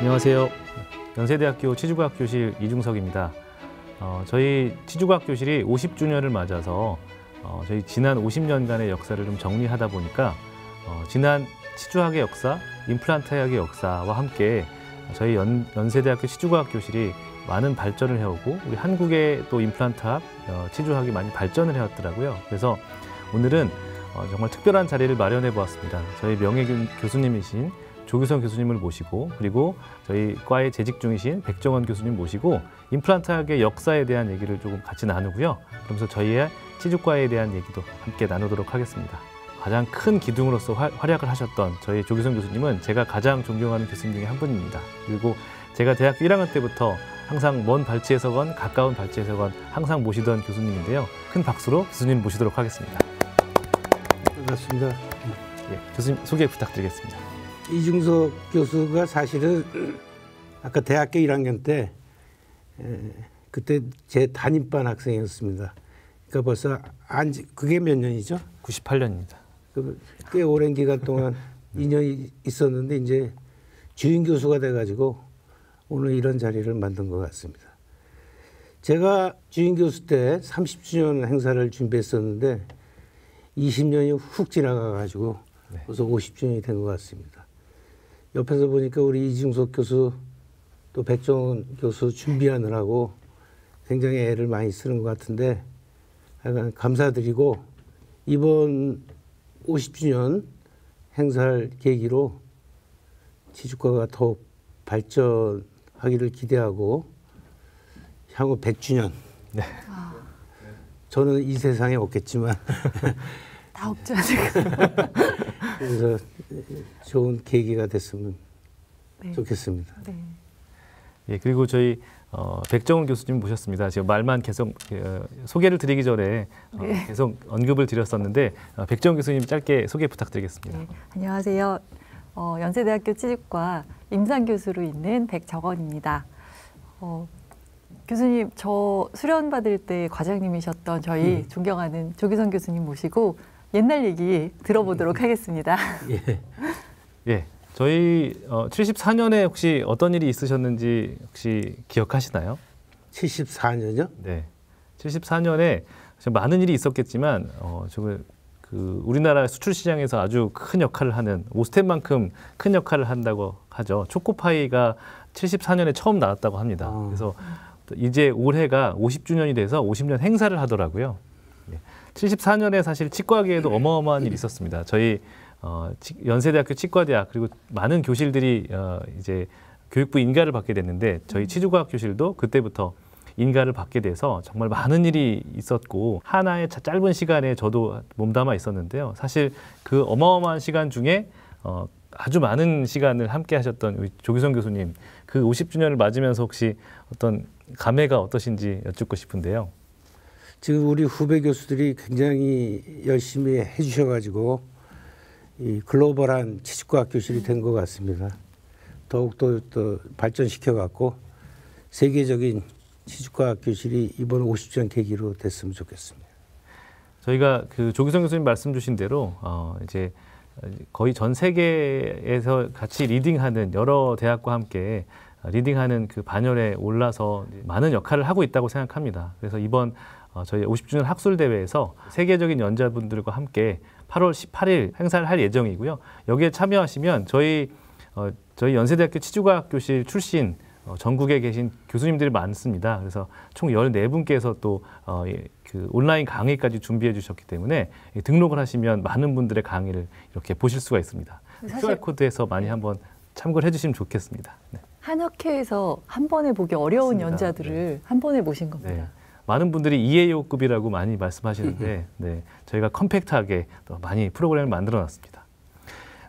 안녕하세요. 연세대학교 치주과학 교실 이중석입니다. 저희 치주과학 교실이 50주년을 맞아서 저희 지난 50년간의 역사를 좀 정리하다 보니까 지난 치주학의 역사, 임플란트학의 역사와 함께 저희 연세대학교 치주과학 교실이 많은 발전을 해오고 우리 한국의 또 임플란트학, 치주학이 많이 발전을 해왔더라고요. 그래서 오늘은 정말 특별한 자리를 마련해 보았습니다. 저희 명예 교수님이신 조규성 교수님을 모시고 그리고 저희 과에 재직 중이신 백정원 교수님 모시고 임플란트학의 역사에 대한 얘기를 조금 같이 나누고요. 그러면서 저희의 치주과에 대한 얘기도 함께 나누도록 하겠습니다. 가장 큰 기둥으로서 활약을 하셨던 저희 조규성 교수님은 제가 가장 존경하는 교수님 중에 한 분입니다. 그리고 제가 대학교 1학년 때부터 항상 먼 발치에서건 가까운 발치에서건 항상 모시던 교수님인데요. 큰 박수로 교수님 모시도록 하겠습니다. 반갑습니다. 예, 교수님 소개 부탁드리겠습니다. 이중석 교수가 사실은 아까 대학교 1학년 때 그때 제 담임반 학생이었습니다. 그러니까 벌써 그게 몇 년이죠? 98년입니다. 꽤 오랜 기간 동안 인연이 있었는데 이제 주임 교수가 돼가지고 오늘 이런 자리를 만든 것 같습니다. 제가 주임 교수 때 30주년 행사를 준비했었는데 20년이 훅 지나가가지고 벌써 50주년이 된 것 같습니다. 옆에서 보니까 우리 이중석 교수 또 백종원 교수 준비하느라고 굉장히 애를 많이 쓰는 것 같은데 약간 감사드리고 이번 50주년 행사를 계기로 치주과가 더욱 발전하기를 기대하고 향후 100주년 네. 저는 이 세상에 없겠지만 다 없지 않을까. 그래서 좋은 계기가 됐으면 좋겠습니다. 네. 예, 그리고 저희 백정원 교수님 모셨습니다. 제가 말만 계속 소개를 드리기 전에 계속 언급을 드렸었는데 백정원 교수님 짧게 소개 부탁드리겠습니다. 네. 안녕하세요. 연세대학교 치주과 임상 교수로 있는 백정원입니다. 교수님, 저 수련 받을 때 과장님이셨던 저희 존경하는 조규성 교수님 모시고 옛날 얘기 들어보도록 하겠습니다. 예. 예, 저희 74년에 혹시 어떤 일이 있으셨는지 혹시 기억하시나요? 74년요? 네, 74년에 많은 일이 있었겠지만 우리나라 수출 시장에서 아주 큰 역할을 하는 오스템만큼 큰 역할을 한다고 하죠. 초코파이가 74년에 처음 나왔다고 합니다. 그래서 이제 올해가 50주년이 돼서 50년 행사를 하더라고요. 74년에 사실 치과계에도 어마어마한 일이 있었습니다. 저희 연세대학교 치과대학 그리고 많은 교실들이 이제 교육부 인가를 받게 됐는데 저희 치주과학 교실도 그때부터 인가를 받게 돼서 정말 많은 일이 있었고 하나의 짧은 시간에 저도 몸담아 있었는데요. 사실 그 어마어마한 시간 중에 아주 많은 시간을 함께 하셨던 우리 조규성 교수님 그 50주년을 맞으면서 혹시 어떤 감회가 어떠신지 여쭙고 싶은데요. 지금 우리 후배 교수들이 굉장히 열심히 해주셔가지고 이 글로벌한 치주과학 교실이 된 것 같습니다. 더욱더 또 발전시켜갖고 세계적인 치주과학 교실이 이번 50주년 계기로 됐으면 좋겠습니다. 저희가 그 조규성 교수님 말씀 주신 대로 이제 거의 전 세계에서 같이 리딩하는 여러 대학과 함께 리딩하는 그 반열에 올라서 많은 역할을 하고 있다고 생각합니다. 그래서 이번 저희 50주년 학술대회에서 세계적인 연자분들과 함께 8월 18일 행사를 할 예정이고요. 여기에 참여하시면 저희 연세대학교 치주과학 교실 출신 전국에 계신 교수님들이 많습니다. 그래서 총 14분께서 또 그 온라인 강의까지 준비해 주셨기 때문에 등록을 하시면 많은 분들의 강의를 이렇게 보실 수가 있습니다. QR코드에서 많이 한번 참고를 해주시면 좋겠습니다. 네. 한 학회에서 한 번에 보기 어려운 맞습니다. 연자들을 한 번에 모신 겁니다. 네. 많은 분들이 EAO급이라고 많이 말씀하시는데 네, 저희가 컴팩트하게 또 많이 프로그램을 만들어놨습니다.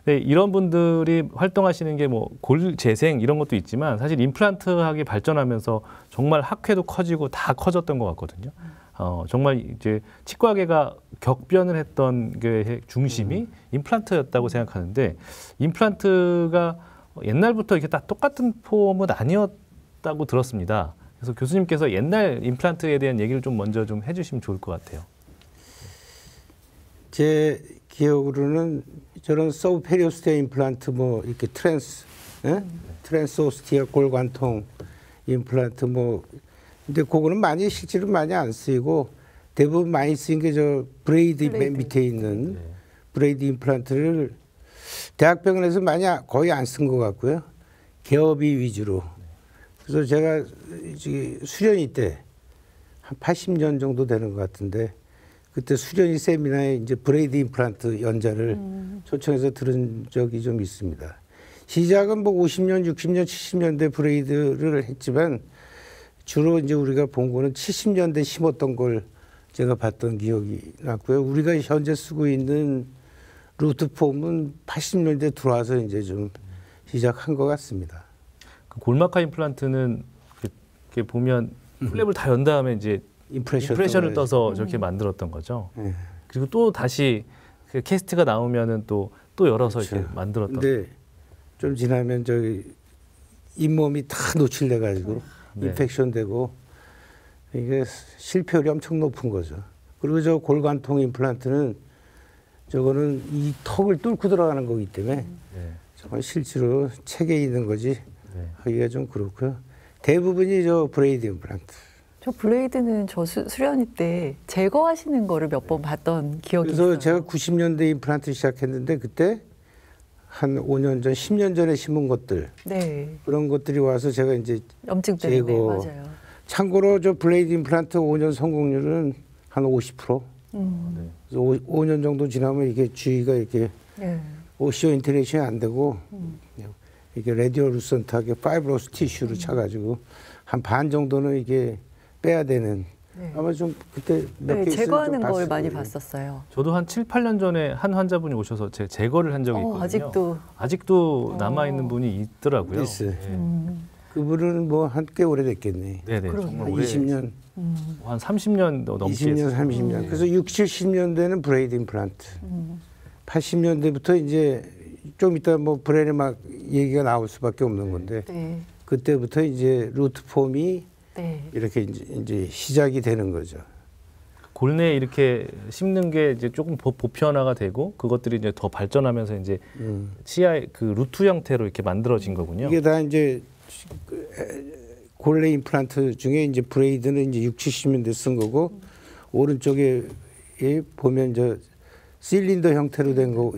네, 이런 분들이 활동하시는 게 뭐 골 재생 이런 것도 있지만 사실 임플란트학이 발전하면서 정말 학회도 커지고 다 커졌던 것 같거든요. 정말 이제 치과계가 격변을 했던 게 중심이 임플란트였다고 생각하는데 임플란트가 옛날부터 이렇게 다 똑같은 폼은 아니었다고 들었습니다. 그래서 교수님께서 옛날 임플란트에 대한 얘기를 좀 먼저 좀 해주시면 좋을 것 같아요. 제 기억으로는 저런 서브페리오스테어 임플란트 뭐 이렇게 트랜스 예? 트랜스오스티아 골관통 임플란트 뭐 근데 그거는 많이 실제로 많이 안 쓰이고 대부분 많이 쓰인 게 저 브레이드 맨 밑에 있는 브레이드 임플란트를 대학병원에서 많이 거의 안 쓴 것 같고요. 개업이 위주로. 그래서 제가 수련이 때 한 80년 정도 되는 것 같은데 그때 수련이 세미나에 이제 브레이드 임플란트 연자를 초청해서 들은 적이 좀 있습니다. 시작은 뭐 50년, 60년, 70년대 브레이드를 했지만 주로 이제 우리가 본 거는 70년대 심었던 걸 제가 봤던 기억이 났고요. 우리가 현재 쓰고 있는 루트 폼은 80년대 들어와서 이제 좀 시작한 것 같습니다. 그 골마카 임플란트는 이렇게 보면 플랩을 다 연 다음에 이제 임프레션을 떠서 저렇게 만들었던 거죠. 네. 그리고 또 다시 그 캐스트가 나오면은 또 열어서 그렇죠. 이렇게 만들었던. 근데 좀 지나면 저기 잇몸이 다 노출돼 가지고 네. 인펙션 되고 이게 실패율이 엄청 높은 거죠. 그리고 저 골관통 임플란트는 저거는 이 턱을 뚫고 들어가는 거기 때문에 네. 저건 실제로 책에 있는 거지 네. 하기가 좀 그렇고요. 대부분이 저 브레이드 임플란트. 저 블레이드는 저 수련회 때 제거하시는 거를 몇 번 봤던 기억이 그래서 있어요. 제가 90년대 임플란트 시작했는데 그때 한 5년 전, 10년 전에 심은 것들 네. 그런 것들이 와서 제가 이제 염증 때문에 제거. 맞아요. 참고로 저 블레이드 임플란트 5년 성공률은 한 50%. 그래서 5년 정도 지나면 이게 주위가 이렇게 네. 오시오 인테그레이션이 안 되고 이게 레디오 루선트하게 파이브로스 티슈로 차가지고 한 반 정도는 이게 빼야 되는. 네. 아마 좀 그때 몇 네, 케이스를 제거하는 좀 걸 봤을 많이 거예요. 봤었어요. 저도 한 7, 8년 전에 한 환자분이 오셔서 제가 제거를 한 적이 있거든요. 아직도 남아 있는 분이 있더라고요. 있어요. 네. 그분은 뭐 한 꽤 오래됐겠네. 네네. 그러게요. 정말 한 오래 20년, 한 30년 넘게 20년, 했어요. 30년. 그래서 60, 70년대는 브레이드 임플란트. 80년대부터 이제 좀 이따 뭐 브레네막 얘기가 나올 수밖에 없는 건데 네. 그때부터 이제 루트 폼이 네. 이렇게 이제 시작이 되는 거죠. 골내에 이렇게 심는 게 이제 조금 보편화가 되고 그것들이 이제 더 발전하면서 이제 치아의 그 루트 형태로 이렇게 만들어진 거군요. 이게 다 이제 골래 임플란트 중에 이제 브레이드는 이제 60, 70년대 쓴 거고 오른쪽에 보면 저 실린더 형태로 된 거,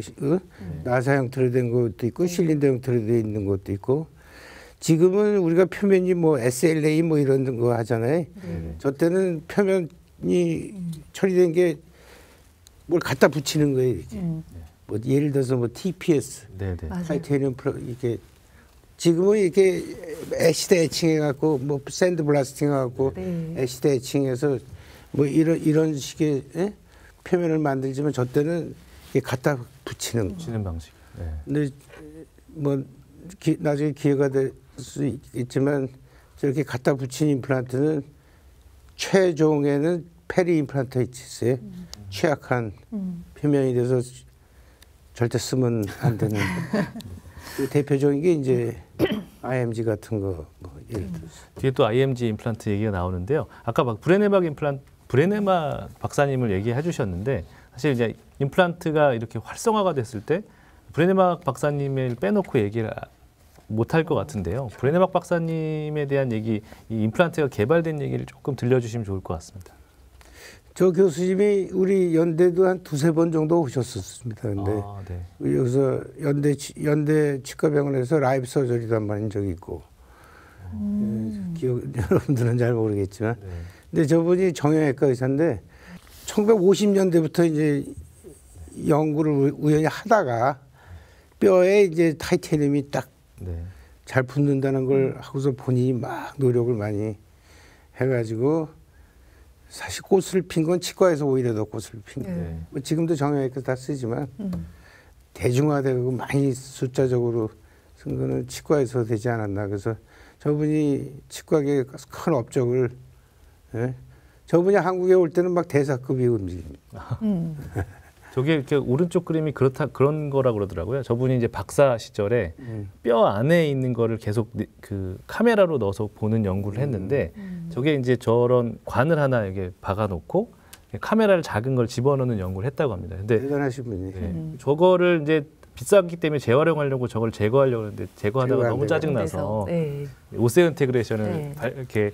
나사 형태로 된 것도 있고 실린더 형태로 돼 있는 것도 있고 지금은 우리가 표면이 뭐 SLA 뭐 이런 거 하잖아요. 저 때는 표면이 처리된 게 뭘 갖다 붙이는 거예요. 이렇게. 뭐 예를 들어서 뭐 TPS, 네네. 맞아요. 타이타늄 이게 지금은 이렇게 애시드 애칭해갖고 뭐 샌드 블라스팅해갖고 네. 애시드 애칭해서 뭐 이런 식의 표면을 만들지만 저 때는 이게 갖다 붙이는 거. 치는 방식. 네. 근데 뭐 나중에 기회가 될 수 있지만 저렇게 갖다 붙인 임플란트는 최종에는 페리 임플란트 있어요. 취약한 표면이 돼서 절대 쓰면 안 되는. 그 대표적인 게 이제 IMG 같은 거, 뭐 예를 들어서. 뒤에 또 IMG 임플란트 얘기가 나오는데요. 아까 막 브레네막 박사님을 얘기해 주셨는데 사실 이제 임플란트가 이렇게 활성화가 됐을 때 브레네막 박사님을 빼놓고 얘기를 못할 것 같은데요. 브레네막 박사님에 대한 얘기, 이 임플란트가 개발된 얘기를 조금 들려주시면 좋을 것 같습니다. 저 교수님이 우리 연대도 한 두세 번 정도 오셨었습니다. 근데 네. 여기서 연대 치과병원에서 라이브 서저리도 한 번 한 적이 있고 기억 여러분들은 잘 모르겠지만 네. 근데 저분이 정형외과 의사인데 1950년대부터 이제 연구를 우연히 하다가 뼈에 이제 타이타늄이 딱 잘 네. 붙는다는 걸 하고서 본인이 막 노력을 많이 해가지고 사실 꽃을 핀 건 치과에서 오히려 더 꽃을 핀 거예요. 네. 뭐 지금도 정형외과 다 쓰지만 대중화되고 많이 숫자적으로 쓴 거는 치과에서 되지 않았나. 그래서 저분이 치과계 큰 업적을 저분이 한국에 올 때는 막 대사급이 움직입니다. 저게 이렇게 오른쪽 그림이 그런 거라 그러더라고요. 저분이 이제 박사 시절에 뼈 안에 있는 거를 계속 그 카메라로 넣어서 보는 연구를 했는데 저게 이제 저런 관을 하나 이게 박아놓고 카메라를 작은 걸 집어넣는 연구를 했다고 합니다. 근데 대단하신 분이. 저거를 이제 비쌌기 때문에 재활용하려고 저걸 제거하려고 하는데 제거하다가 제거 안 너무 되고. 짜증나서 네. 오세인테그레이션을 네. 이렇게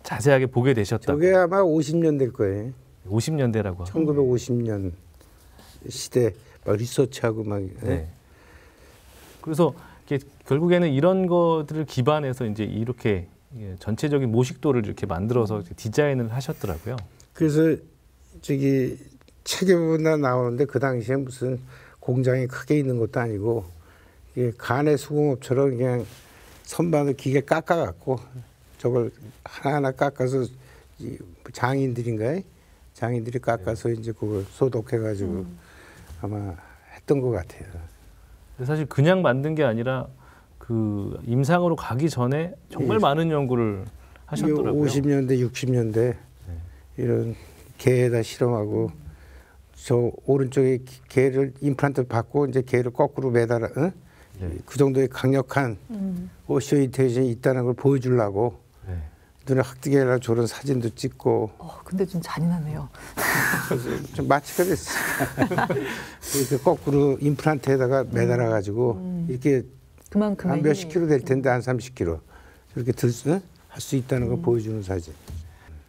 자세하게 보게 되셨다. 저게 아마 50년 될 거예요. 50년대라고. 1950년 시대 막 리서치하고 막. 네. 그래서 이게 결국에는 이런 것들을 기반해서 이제 이렇게 전체적인 모식도를 이렇게 만들어서 디자인을 하셨더라고요. 그래서 저기 책에 보면 나오는데 그 당시에 무슨 공장이 크게 있는 것도 아니고 이게 간의 수공업처럼 그냥 선반을 기계 깎아갖고 저걸 하나하나 깎아서 이 장인들인가요? 장인들이 깎아서 이제 그걸 소독해가지고 아마 했던 것 같아요. 근데 사실 그냥 만든 게 아니라 그 임상으로 가기 전에 정말 예. 많은 연구를 하셨더라고요. 50년대, 60년대 이런 개에다 실험하고 저 오른쪽에 개를 임플란트 받고 이제 개를 거꾸로 매달아 네. 그 정도의 강력한 오시오인테그레이션이 있다는 걸 보여주려고 네. 눈에 확뜨게 저런 사진도 찍고 근데 좀 잔인하네요. 그래서 좀 마취가 됐어. 이렇게 거꾸로 임플란트에다가 매달아 가지고 이렇게 그만큼의 한 몇십 힘이 킬로 될 텐데 한 30킬로 저렇게 할 수 있다는 걸 보여주는 사진.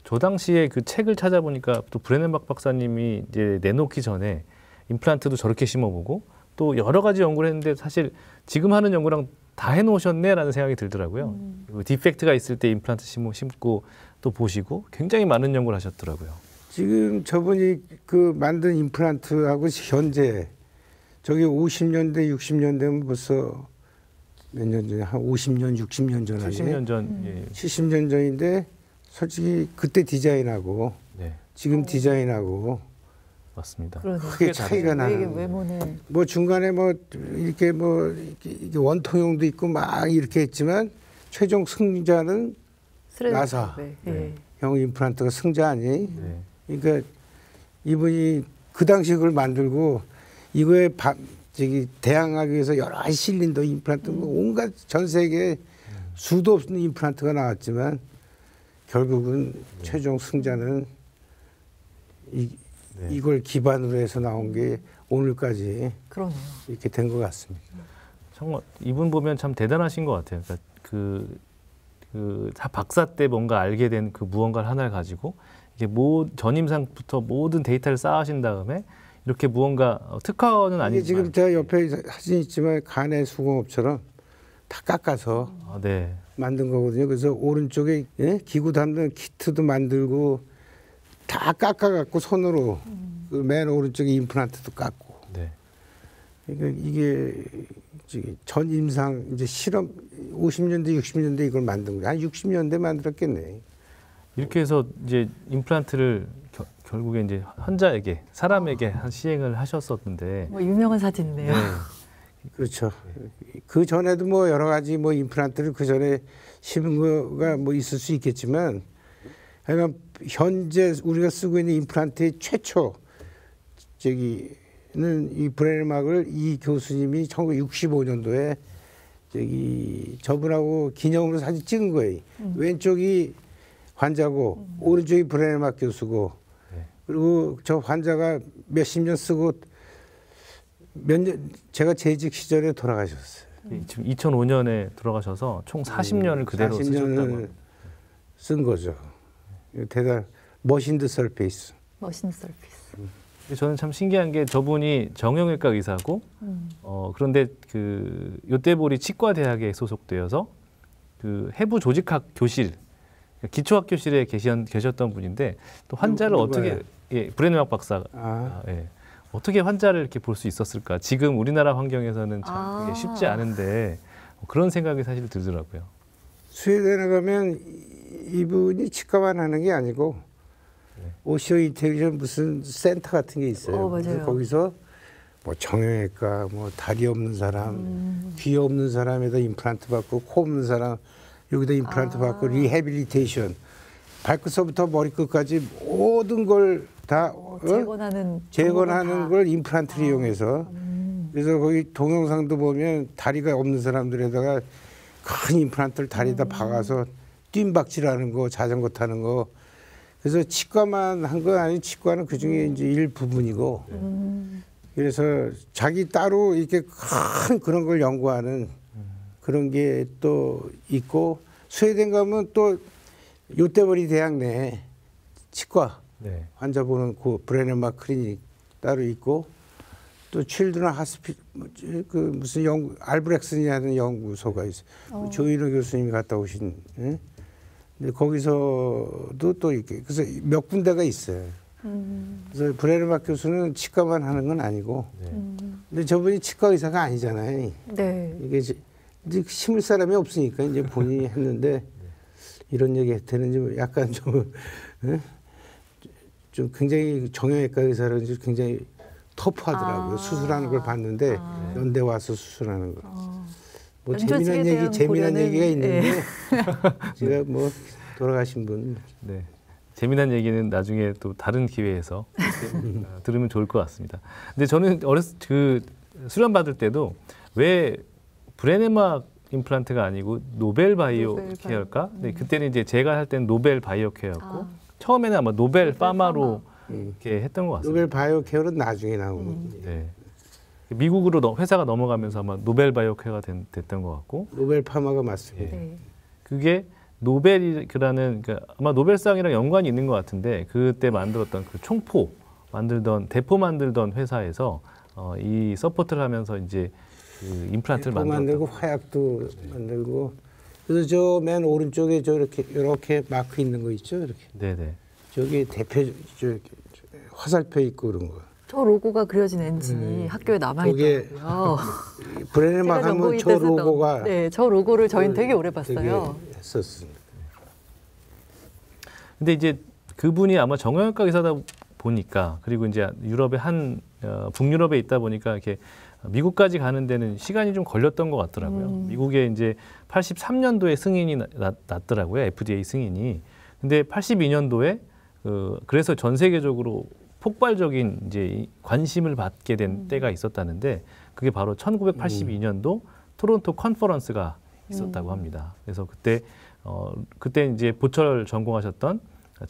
저 당시에 그 책을 찾아보니까 또 브레넨박 박사님이 이제 내놓기 전에 임플란트도 저렇게 심어보고 또 여러 가지 연구를 했는데 사실 지금 하는 연구랑 다 해놓으셨네라는 생각이 들더라고요. 그리고 디펙트가 있을 때 임플란트 심고 또 보시고 굉장히 많은 연구를 하셨더라고요. 지금 저분이 그 만든 임플란트하고 현재 저기 50년대, 60년대면 벌써 몇 년 전에 한 50년, 60년 전 아니에요? 70년 전. 예. 70년 전인데 솔직히 그때 디자인하고 네, 지금 디자인하고 맞습니다. 크게 차이가 나는. 외모는 뭐 중간에 뭐 이렇게 이게 원통형도 있고 막 이렇게 했지만 최종 승자는 나사. 네. 형 임플란트가 승자 아니? 네. 그러니까 이분이 그 당시 그걸 만들고 이거에 저기 대항하기 위해서 여러 가지 실린더 임플란트 뭐 온갖 전 세계에 수도 없는 임플란트가 나왔지만 결국은 최종 승자는 이걸 기반으로 해서 나온 게 오늘까지 그러네요. 이렇게 된 것 같습니다. 정말 이분 보면 참 대단하신 것 같아요. 그러니까 다 박사 때 뭔가 알게 된 그 무언가를 하나를 가지고 이게 전임상부터 모든 데이터를 쌓으신 다음에 이렇게 무언가 특허는 이게 아니지만 지금 제가 옆에 사진 있지만 간의 수공업처럼 다 깎아서 네. 만든 거거든요. 그래서 오른쪽에 기구 담는 키트도 만들고 다 깎아갖고 손으로 그 맨 오른쪽에 임플란트도 깎고. 네. 그러니까 이게 전 임상 이제 실험 50년대 60년대 이걸 만든 거야. 한 60년대 만들었겠네. 이렇게 해서 이제 임플란트를 결국에 이제 환자에게 사람에게 시행을 하셨었는데 뭐 유명한 사진이네요. 네. 그렇죠. 그 전에도 뭐 여러 가지 뭐 임플란트를 그 전에 심은 거가 뭐 있을 수 있겠지만, 그러니까 현재 우리가 쓰고 있는 임플란트의 최초 저기는 이 브레넨박을 이 교수님이 1965년도에 저기 저분하고 기념으로 사진 찍은 거예요. 왼쪽이 환자고 오른쪽이 브레넨박 교수고, 그리고 저 환자가 몇십 년 쓰고 몇 년 제가 재직 시절에 돌아가셨어요. 지금 2005년에 돌아가셔서 총 40년을 그대로 40년을 쓰셨다고. 쓴 거죠. 대단 머신드 설페이스. 머신 서비스. 저는 참 신기한 게 저분이 정형외과 의사고 그런데 그 요떼보리 치과대학에 소속되어서 그 해부 조직학 교실 기초학 교실에 계셨던 분인데 또 환자를 어떻게 브레넨박 박사 어떻게 환자를 이렇게 볼 수 있었을까? 지금 우리나라 환경에서는 참 그게 쉽지 않은데 그런 생각이 사실 들더라고요. 스웨덴에 가면 이분이 치과만 하는 게 아니고 오시오 인테그레이션 무슨 센터 같은 게 있어요. 맞아요. 그래서 거기서 뭐 정형외과, 뭐 다리 없는 사람, 귀 없는 사람에다 임플란트 받고, 코 없는 사람 여기다 임플란트 받고, 리해빌리테이션 발끝서부터 머리끝까지 모든 걸 다 재건하는 걸 임플란트를 이용해서. 그래서 거기 동영상도 보면 다리가 없는 사람들에다가 큰 임플란트를 다리에다 박아서 뜀박질하는 거, 자전거 타는 거. 그래서 치과만 한 건 아니, 치과는 그 중에 이제 일부분이고. 그래서 자기 따로 이렇게 큰 그런 걸 연구하는 그런 게 또 있고 스웨덴 가면 또 요테보리 대학 내 치과 네. 환자 보는 그 브레넨마크 클리닉 따로 있고 또 칠드런 그 무슨 알브렉슨이라는 연구소가 있어요. 조인호 교수님이 갔다 오신. 예? 근데 거기서도 또 이렇게 그래서 몇 군데가 있어요. 그래서 브레넨마크 교수는 치과만 하는 건 아니고. 네. 근데 저분이 치과 의사가 아니잖아요. 네. 이게 이제 심을 사람이 없으니까 이제 본인이 했는데 이런 얘기 되는지 약간 좀, 예? 좀 굉장히 정형외과 의사라든지 굉장히 터프하더라고요. 수술하는 걸 봤는데 연대 와서 수술하는 거. 뭐 재미난 얘기가 있는데 제가 뭐 돌아가신 분. 네. 재미난 얘기는 나중에 또 다른 기회에서 들으면 좋을 것 같습니다. 근데 저는 그 수련 받을 때도 왜 브레넨마크 임플란트가 아니고 노벨 바이오 케어일까? 네, 그때는 이제 제가 할 때는 노벨 바이오 케어였고 처음에는 아마 노벨 파마로 이렇게 했던 것 같습니다. 노벨 바이오 케어는 나중에 나오는. 네. 미국으로 회사가 넘어가면서 아마 노벨 바이오 케어가 됐던 것 같고. 노벨 파마가 맞습니다. 네. 그게 노벨이라는 그러니까 아마 노벨상이랑 연관이 있는 것 같은데 그때 만들었던 그 총포 만들던 대포 만들던 회사에서 이 서포트를 하면서 이제 그 임플란트를 만들고 화약도 만들고 그래서 저 맨 오른쪽에 이렇게 마크 있는 거 있죠, 이렇게. 네네. 저기 대표 화살표 있고 그런 거. 저 로고가 그려진 엔진이 학교에 남아 있더라고요. 브레넨마크 하면 저 로고가. 네, 저 로고를 저희는 되게 오래 봤어요. 했었습니다. 근데 이제 그분이 아마 정형외과 의사다 보니까 그리고 이제 유럽의 북유럽에 있다 보니까 이렇게 미국까지 가는 데는 시간이 좀 걸렸던 것 같더라고요. 미국에 이제 83년도에 승인이 났더라고요. FDA 승인이. 근데 82년도에 그래서 전 세계적으로 폭발적인 이제 관심을 받게 된 때가 있었다는데 그게 바로 1982년도 토론토 컨퍼런스가 있었다고 합니다. 그래서 그때 이제 보철 전공하셨던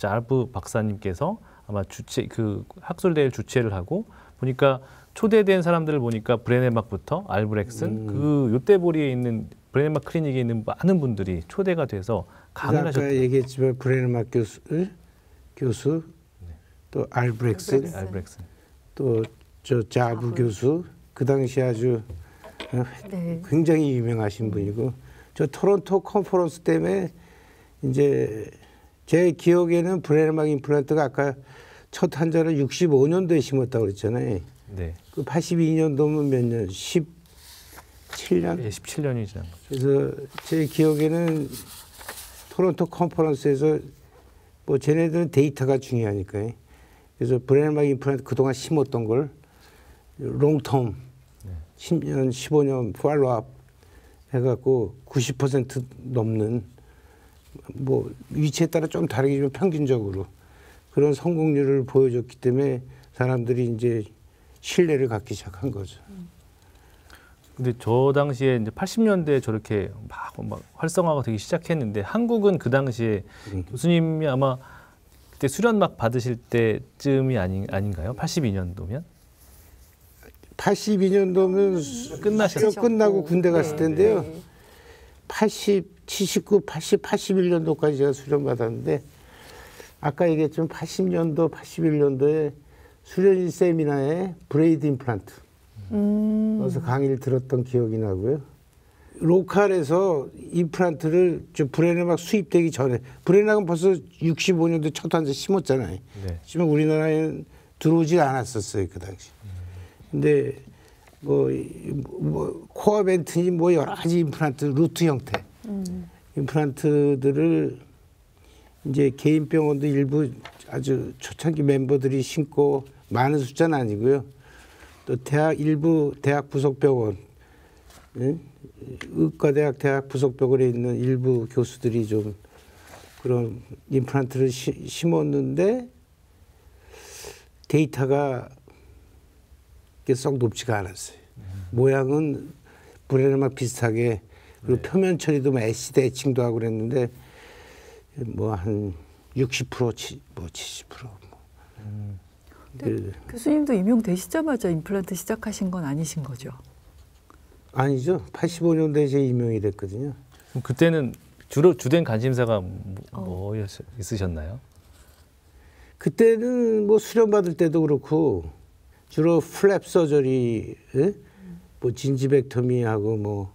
알프 박사님께서 아마 그 학술대회를 주최를 하고 보니까 초대된 사람들을 보니까 브레넨마크부터 알브렉슨 그 요테보리에 있는 브레넨마크 클리닉에 있는 많은 분들이 초대가 돼서 강의를 하셨어요. 아까 얘기했지만 브레넨마크 교수 또 알브렉슨 또 저 자부 교수 그 당시 아주 굉장히 유명하신 분이고 저 토론토 컨퍼런스 때문에 이제 제 기억에는 브레넨마크 임플란트가 아까 첫 환자를 65년도에 심었다고 그랬잖아요. 네. 그 82년도면 몇 년? 17년? 예, 17년이 지난 거죠. 그래서 제 기억에는 토론토 컨퍼런스에서 뭐 쟤네들은 데이터가 중요하니까요. 그래서 브레넨마크 임플란트 그동안 심었던 걸 롱텀 10년, 15년 팔로우업 해갖고 90% 넘는 뭐 위치에 따라 좀 다르겠지만 평균적으로 그런 성공률을 보여줬기 때문에 사람들이 이제 신뢰를 갖기 시작한 거죠. 근데 저 당시에 이제 80년대에 저렇게 막 활성화가 되기 시작했는데 한국은 그 당시에 교수님이 아마 그때 수련 막 받으실 때쯤이 아닌가요? 82년도면? 82년도면 끝나고 군대 갔을 텐데요. 79, 80, 81년도까지 제가 수련 받았는데 아까 얘기했지만 80년도, 81년도에 수련인 세미나에 브레이드 임플란트 그래서 강의를 들었던 기억이 나고요. 로컬에서 임플란트를 브레넨마크 수입되기 전에 브레넨마크는 벌써 65년도 첫 환자 심었잖아요. 네. 지금 우리나라에는 들어오지 않았었어요 그 당시. 근데 뭐 코어벤트니 뭐 여러 가지 임플란트 루트 형태 임플란트들을 이제 개인 병원도 일부 아주 초창기 멤버들이 심고 많은 숫자는 아니고요. 또 일부 대학 부속병원, 의과대학 대학 부속병원에 있는 일부 교수들이 좀 그런 임플란트를 심었는데 데이터가 썩 높지가 않았어요. 모양은 브레넨마크 비슷하게 그리고 표면 처리도 뭐 애시드 애칭도 하고 그랬는데 뭐 한 60% 뭐 70%. 교수님도 임용되시자마자 임플란트 시작하신 건 아니신 거죠? 아니죠. 85년도에 제 임용이 됐거든요. 그럼 그때는 주로 주된 관심사가 뭐 있으셨나요? 그때는 뭐 수련 받을 때도 그렇고 주로 플랩 서저리, 뭐 진지벡터미하고 뭐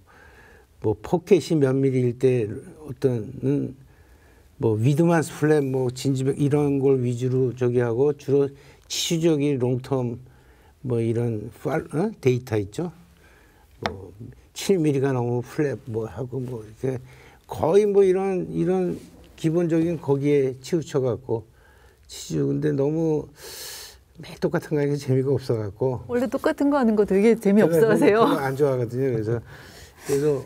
포켓이 몇 밀리일 때 어떤 뭐 위드만스 플랩, 뭐 진지벡 이런 걸 위주로 저기 하고 주로 치주적인 롱텀 뭐 이런 데이터 있죠. 뭐 7mm가 넘으면 플랩 뭐 하고 뭐 이렇게 거의 뭐 이런 기본적인 거기에 치우쳐 갖고 치주. 근데 너무 매일 똑같은 거 하니까 재미가 없어 갖고. 원래 똑같은 거 하는 거 되게 재미없어 하세요. 안 좋아하거든요. 그래서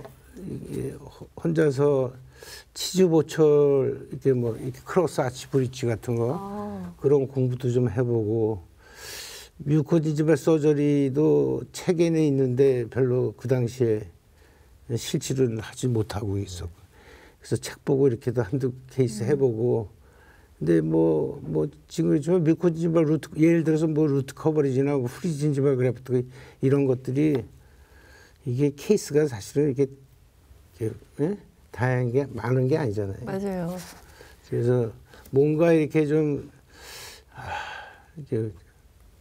혼자서 치주 보철 이렇게 뭐 이렇게 크로스 아치 브릿지 같은 거 그런 공부도 좀 해보고, 뮤코디지발 서저리도 책에는 있는데 별로 그 당시에 실질은 하지 못하고 있었고, 그래서 책 보고 이렇게도 한두 케이스 해보고. 근데 뭐 지금 그렇지만 뮤코디지발 루트, 예를 들어서 뭐 루트 커버리지나 프리진지발 그래프트 이런 것들이 이게 케이스가 사실은 이렇게 다양한 게 많은 게 아니잖아요. 맞아요. 그래서 뭔가 이렇게 좀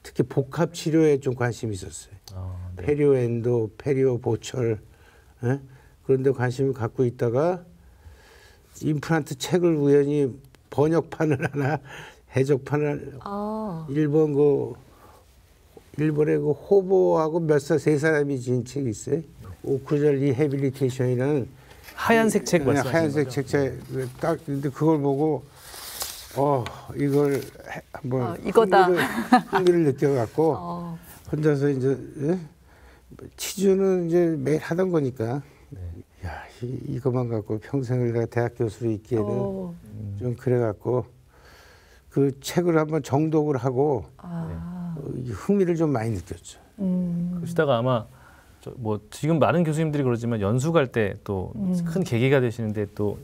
특히 복합 치료에 좀 관심이 있었어요. 네. 페리오 엔도, 페리오 보철, 그런데 관심을 갖고 있다가 임플란트 책을 우연히 번역판을 하나, 해적판을 일본의 그 호보하고 세 사람이 지은 책이 있어요. 오크절 리해빌리테이션이라는 하얀색 책 말씀하시는 하얀색 거죠? 책 딱 근데 그걸 보고 이걸 한번 이거다. 흥미를 느껴갖고 혼자서 이제 치주는 이제 매일 하던 거니까 야 이것만 갖고 평생을 내가 대학 교수로 있기에는 좀 그래갖고 그 책을 한번 정독을 하고 흥미를 좀 많이 느꼈죠. 그러시다가 아마 뭐 지금 많은 교수님들이 그러지만 연수 갈 때 또 큰 계기가 되시는데 또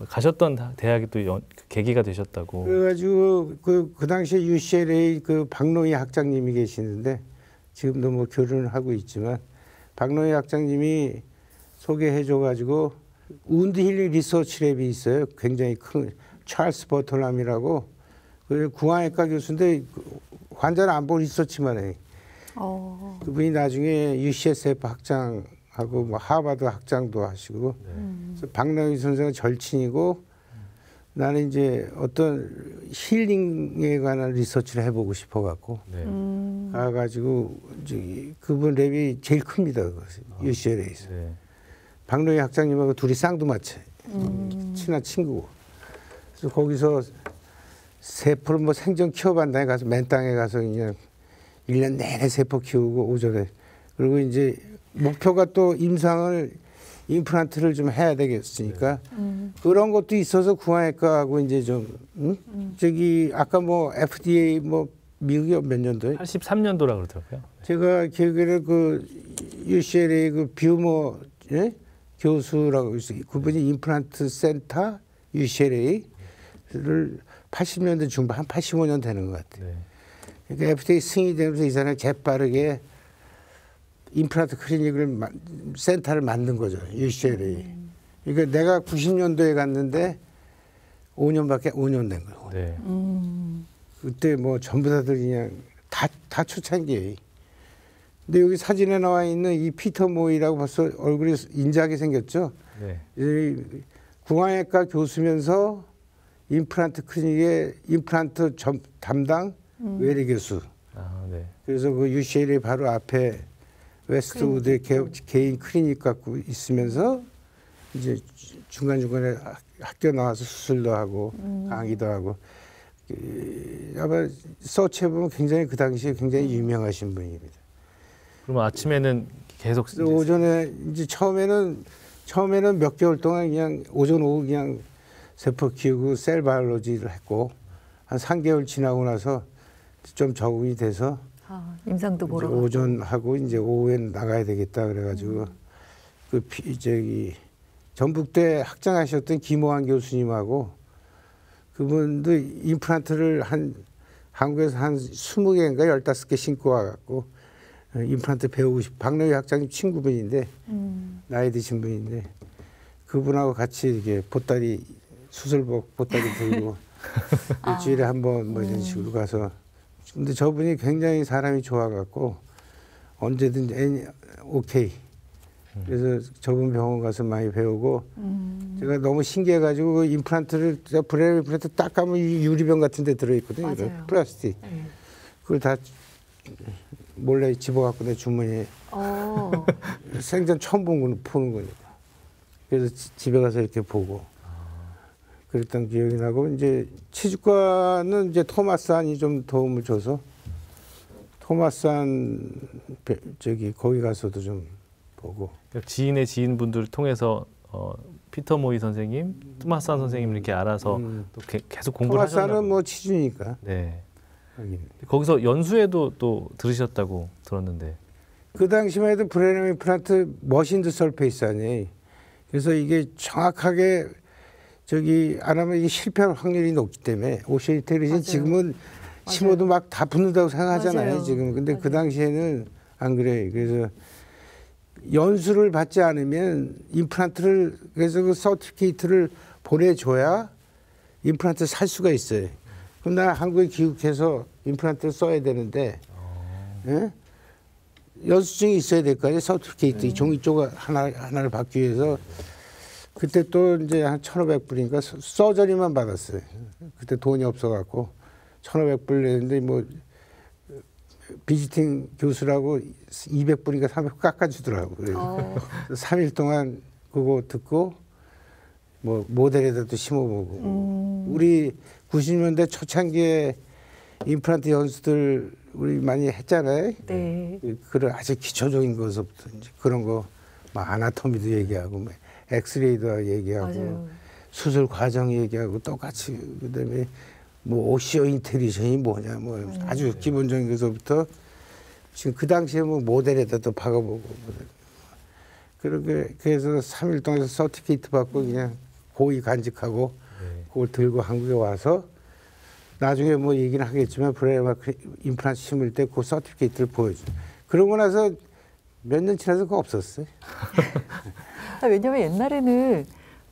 가셨던 대학이 또 계기가 되셨다고. 그래가지고 그 당시에 UCLA 그 박노희 학장님이 계시는데 지금도 뭐 교류를 하고 있지만, 박노희 학장님이 소개해줘가지고 운드 힐링 리서치 랩이 있어요. 굉장히 큰 찰스 버털람이라고 그 구강외과 교수인데 환자를 안 보고 리서치만 해. 그분이 나중에 UCSF 학장하고 뭐 하버드 학장도 하시고, 그래서 박노희 선생은 절친이고, 나는 이제 어떤 힐링에 관한 리서치를 해보고 싶어갖고 가가지고 이제 그분 랩이 제일 큽니다. UCLA에서. 박노희 학장님하고 둘이 쌍두마차예요. 친한 친구고. 그래서 거기서 세포를 뭐 생전 키워반다에 가서 맨 땅에 가서 그냥 1년 내내 세포 키우고 오전에. 그리고 이제 목표가 또 임플란트를 좀 해야 되겠으니까 그런 것도 있어서 구강외과하고 이제 좀 저기 아까 뭐 FDA 뭐 미국이 몇 년도에? 83년도라 그러더라고요. 제가 기억에는 그 UCLA 그 뷰머 교수라고 있어요. 그분이 임플란트 센터 UCLA를 80년대 중반 한 85년 되는 것 같아요. 그러니까 FDA 승인이 되면서 이 사람이 재빠르게 임플란트 클리닉을 센터를 만든 거죠. UCLA. 그러니까 내가 90년도에 갔는데 5년 된 거예요. 그때 뭐 전부 다들 그냥 다 초창기예요. 근데 여기 사진에 나와 있는 이 피터 모이라고 벌써 얼굴이 인자하게 생겼죠. 구강외과 교수면서 임플란트 클리닉의 임플란트 담당 외래 교수. 그래서 그 UCLA 바로 앞에 웨스트우드에 개인 클리닉 갖고 있으면서 이제 중간중간에 학교 나와서 수술도 하고 강의도 하고, 아마 서치해보면 굉장히 그 당시에 굉장히 유명하신 분입니다. 그러면 아침에는 계속 오전에 이제 처음에는 몇 개월 동안 그냥 오전 오후 그냥 세포 키우고 셀 바이올로지를 했고, 한 3개월 지나고 나서 좀 적응이 돼서 임상도 보러 오전하고 이제 오후엔 나가야 되겠다 그래가지고 저기 전북대 학장하셨던 김호환 교수님하고 그분도 임플란트를 한 한국에서 한 20개인가 15개 신고 와갖고 임플란트 배우고 싶어. 박노희 학장님 친구분인데 나이 드신 분인데 그분하고 같이 이렇게 보따리 수술복 보따리 들고 일주일에 한 번 뭐 이런 식으로 가서 근데 저분이 굉장히 사람이 좋아갖고 언제든지 오케이. 그래서 저분 병원 가서 많이 배우고 제가 너무 신기해가지고 그 임플란트를 브레일 임플란트 딱 가면 유리병 같은 데 들어있거든요. 맞아요. 플라스틱. 네. 그걸 다 몰래 집어갖고 내 주머니에 생전 처음 푸는 거니까. 그래서 집에 가서 이렇게 보고 그랬던 기억이 나고 이제 치주과는 이제 토마스 한이 좀 도움을 줘서 토마스 한 저기 거기 가서도 좀 보고 지인의 지인분들을 통해서 피터 모이 선생님, 토마스 한 선생님 이렇게 알아서 또 계속 공부를 토마스 하셨나 한은 뭐 치주니까. 네. 하긴. 거기서 연수회도 또 들으셨다고 들었는데. 그 당시만 해도 브레인 임플란트 머신드 설페이스 아니에요. 그래서 이게 정확하게 저기 안 하면 이게 실패할 확률이 높기 때문에 오시테리진 지금은 심어도 막 다 붙는다고 생각하잖아요. 맞아요. 지금. 근데 그 맞아요. 당시에는 안 그래요. 그래서 연수를 받지 않으면 임플란트를 그래서 그 서티피케이트를 보내줘야 임플란트 살 수가 있어요. 그럼 나 한국에 귀국해서 임플란트를 써야 되는데 예? 연수증이 있어야 될 거 아니에요. 서티피케이트 종이 쪽 하나를 받기 위해서 그때 또 이제 한 1,500불인가 서저리만 받았어요. 그때 돈이 없어갖고 1,500불 냈는데 뭐 비지팅 교수라고 200불인가 300불 깎아주더라고. 그래서 3일 동안 그거 듣고 뭐 모델에다도 심어보고 우리 90년대 초창기에 임플란트 연수들 우리 많이 했잖아요. 네. 그런 아주 기초적인 것부터 이제 그런 거 막 아나토미도 얘기하고 뭐 엑스레이도 얘기하고 맞아요. 수술 과정 얘기하고 똑같이 그다음에 뭐 오시오 인테리션이 뭐냐 뭐 아주 기본적인 것부터 지금 그 당시에 뭐 모델에다도 박아보고 그렇게 그래서 3일 동안 서티피케이트 받고 그냥 고의 간직하고 그걸 들고 한국에 와서 나중에 뭐 얘기는 하겠지만 브레이마 임플란트 심을 때 그 서티피케이트를 보여줘. 그러고 나서 몇 년 지나서 그거 없었어요. 왜냐면 옛날에는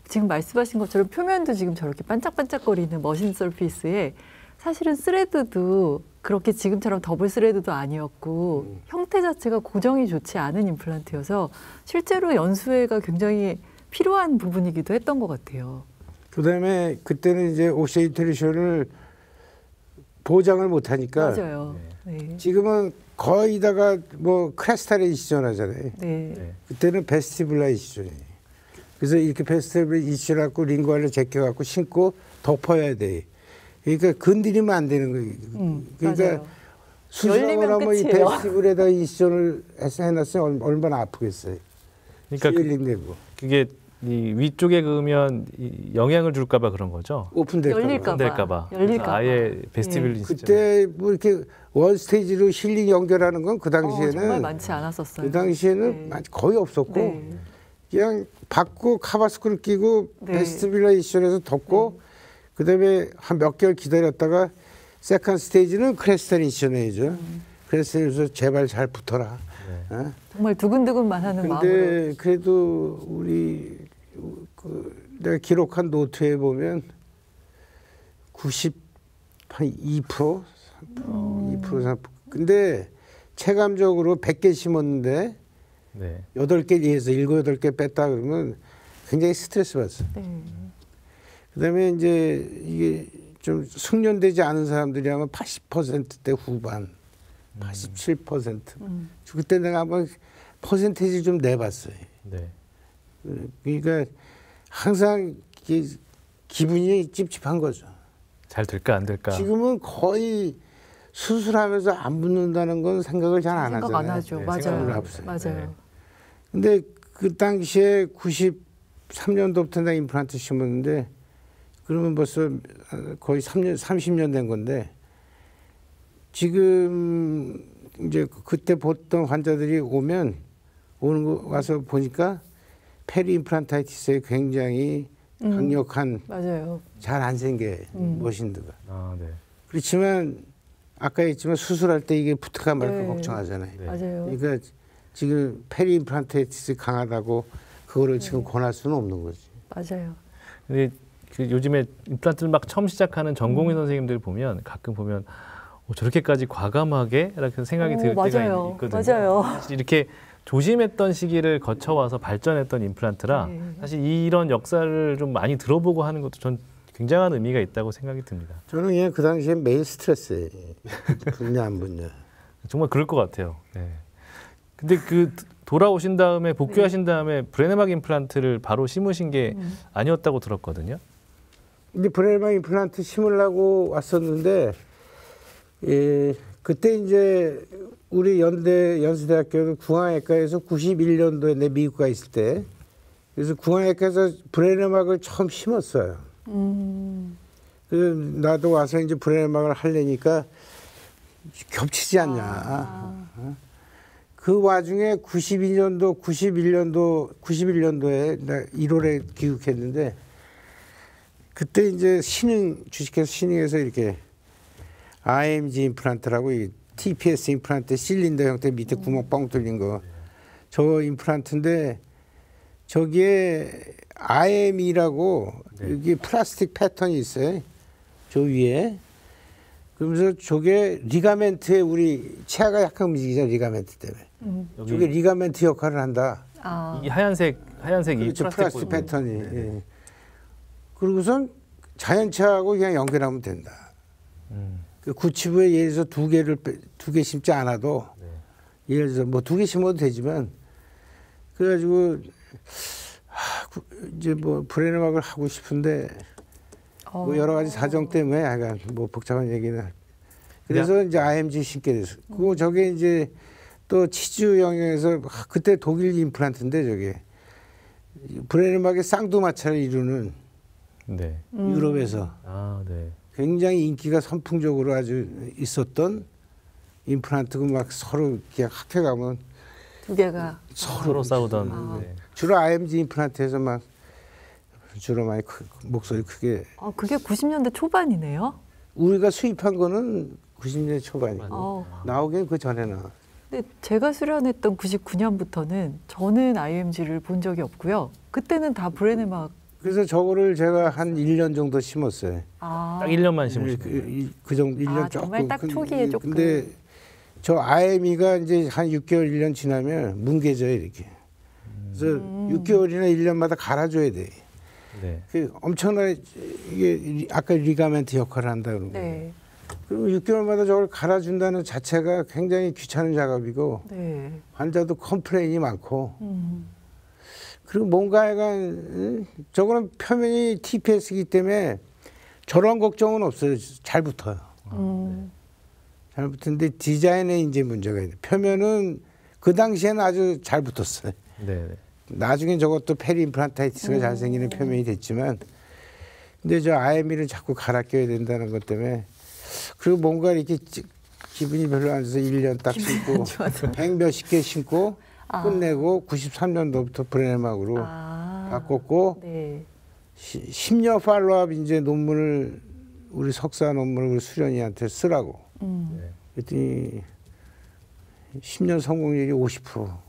지금 말씀하신 것처럼 표면도 지금 저렇게 반짝반짝거리는 머신 서피스에 사실은 스레드도 그렇게 지금처럼 더블 스레드도 아니었고 형태 자체가 고정이 좋지 않은 임플란트여서 실제로 연수회가 굉장히 필요한 부분이기도 했던 것 같아요. 그다음에 그때는 이제 오시오 인테리션을 보장을 못 하니까 맞아요. 네. 지금은 거의다가 뭐 크레스탈레이션 하잖아요. 네. 그때는 베스티블라이션이에요. 그래서 이렇게 베스티블라이션 갖고 링구알을 제껴갖고 신고 덮어야 돼. 그러니까 건드리면 안 되는 거예요. 그러니까 맞아요. 수술하고 열리면 나면 이 끝이에요. 베스티블에다 이션을 해놨으면 얼마나 아프겠어요. 그러니까 스웰링되고 그게 이 위쪽에 그으면 영향을 줄까봐 그런 거죠. 오픈될까 봐. 열릴까 봐. 될까봐. 열릴까 아예 베스티블 그때 뭐 이렇게 원 스테이지로 힐링 연결하는 건 그 당시에는 정말 많지 않았었어요. 그 당시에는 네. 거의 없었고 네. 그냥 받고 카바스크를 끼고 네. 베스티블라이션에서 덮고 그다음에 한 몇 개월 기다렸다가 세컨드 스테이지는 크레스탈레이션이죠. 크레스탈레이션 제발 잘 붙어라. 어? 정말 두근두근만 하는 마음으로. 근데 그래도 우리 내가 기록한 노트에 보면 92% 3% 근데 체감적으로 100개 심었는데 네. 8개에서 7, 8개 뺐다 그러면 굉장히 스트레스 받았어요. 네. 그다음에 이제 이게 좀 숙련되지 않은 사람들이 하면 80%대 후반, 87%. 그때 내가 한번 퍼센테이지 좀 내봤어요. 네. 그러니까 항상 기분이 찝찝한 거죠. 잘 될까 안 될까. 지금은 거의 수술하면서 안 붙는다는 건 생각을 잘 안 생각 하잖아요. 안 하죠. 네, 맞아요. 생각을 없어요. 맞아요. 근데 그 당시에 93년도부터 내가 임플란트 심었는데 그러면 벌써 거의 30년 된 건데 지금 이제 그때 보던 환자들이 오는 거 와서 보니까 페리 임플란타이티스에 굉장히 강력한 맞아요. 잘 안 생겨 머신드가. 아, 네. 그렇지만 아까 했지만 수술할 때 이게 붙을까 말까 네. 걱정하잖아요. 네. 맞아요. 그러니까 지금 페리 임플란테이티스 강하다고 그거를 지금 권할 수는 없는 거지. 맞아요. 근데 그 요즘에 임플란트를 막 처음 시작하는 전공의 선생님들 보면 가끔 보면 저렇게까지 과감하게 이렇게 생각이 들 때가 맞아요. 있거든요. 맞아요. 사실 이렇게 조심했던 시기를 거쳐와서 발전했던 임플란트라 네. 사실 이런 역사를 좀 많이 들어보고 하는 것도 전 굉장한 의미가 있다고 생각이 듭니다. 저는 그냥 그 당시에 매일 스트레스예요. 붙냐 안 붙냐. 정말 그럴 것 같아요. 네. 근데 그 돌아오신 다음에 복귀하신 다음에 브레네막 임플란트를 바로 심으신 게 아니었다고 들었거든요. 근데 브레네막 임플란트 심으려고 왔었는데 그때 이제 우리 연세대학교 중앙외과에서 91년도에 내 미국 가 있을 때 그래서 중앙외과에서 브레네막을 처음 심었어요. 그래서 나도 와서 이제 브레네막을 하려니까 겹치지 않냐. 그 와중에 91년도에 나 1월에 귀국했는데 그때 이제 주식회사 신흥에서 이렇게 IMG 임플란트라고 이 TPS 임플란트 실린더 형태 밑에 구멍 뻥 뚫린 거 저 임플란트인데 저기에 IME라고 여기 플라스틱 패턴이 있어요. 저 위에. 그러면서 저게 리가멘트에 우리 치아가 약간 움직이잖아요. 리가멘트 때문에. 저게 리가멘트 역할을 한다. 이 하얀색 이 그렇죠. 플라스틱 보이고. 패턴이. 예. 그리고선 자연치아하고 그냥 연결하면 된다. 그 구치부에 예를 들어서 두 개 심지 않아도 예를 들어서 뭐 2개 심어도 되지만 그래가지고 이제 뭐 브레네막을 하고 싶은데 뭐 여러 가지 사정 때문에 약간 뭐 복잡한 얘기는 그래서 이제 IMG 심게 됐어. 그리고 저게 이제 또 치주 영역에서 그때 독일 임플란트인데 저게 브레네막의 쌍두마차를 이루는 네. 유럽에서 아, 네. 굉장히 인기가 선풍적으로 아주 있었던 임플란트고 막 서로 그냥 학회 가면 두 개가 서로 싸우던. 네. 주로 IMG 임플란트에서 막 주로 많이 목소리 크게 그게 90년대 초반이네요. 우리가 수입한 거는 90년대 초반이고 어. 나오긴 그 전에 나와. 근데 제가 수련했던 99년부터는 저는 IMG를 본 적이 없고요. 그때는 다 브레네막. 그래서 저거를 제가 한 1년 정도 심었어요. 아, 딱 1년만 심으신 거예요. 그 정도 1년 조금. 정말 딱 초기에 조금. 근데 저 IME가 이제 한 6개월 1년 지나면 뭉개져요 이렇게. 그래서 6개월이나 1년마다 갈아줘야 돼. 네. 그 엄청나게 이게 아까 리가멘트 역할을 한다 그러고. 네. 그리고 6개월마다 저걸 갈아준다는 자체가 굉장히 귀찮은 작업이고 네. 환자도 컴플레인이 많고 그리고 뭔가 약간 저거는 표면이 TPS이기 때문에 저런 걱정은 없어요. 잘 붙어요. 잘 붙는데 디자인에 이제 문제가 있는. 표면은 그 당시에는 아주 잘 붙었어요. 네. 나중에 저것도 페리 임플란타이티스가 잘 생기는 표면이 됐지만 근데 저 IME를 자꾸 갈아 껴야 된다는 것 때문에 그리고 뭔가 이렇게 기분이 별로 안 좋아서 1년 딱 심고 100몇십 개 심고 끝내고 93년도부터 브레네막으로 바꿨고 네. 10년 팔로업 이제 논문을 우리 석사 논문을 우리 수련이한테 쓰라고 그랬더니 10년 성공률이 50%.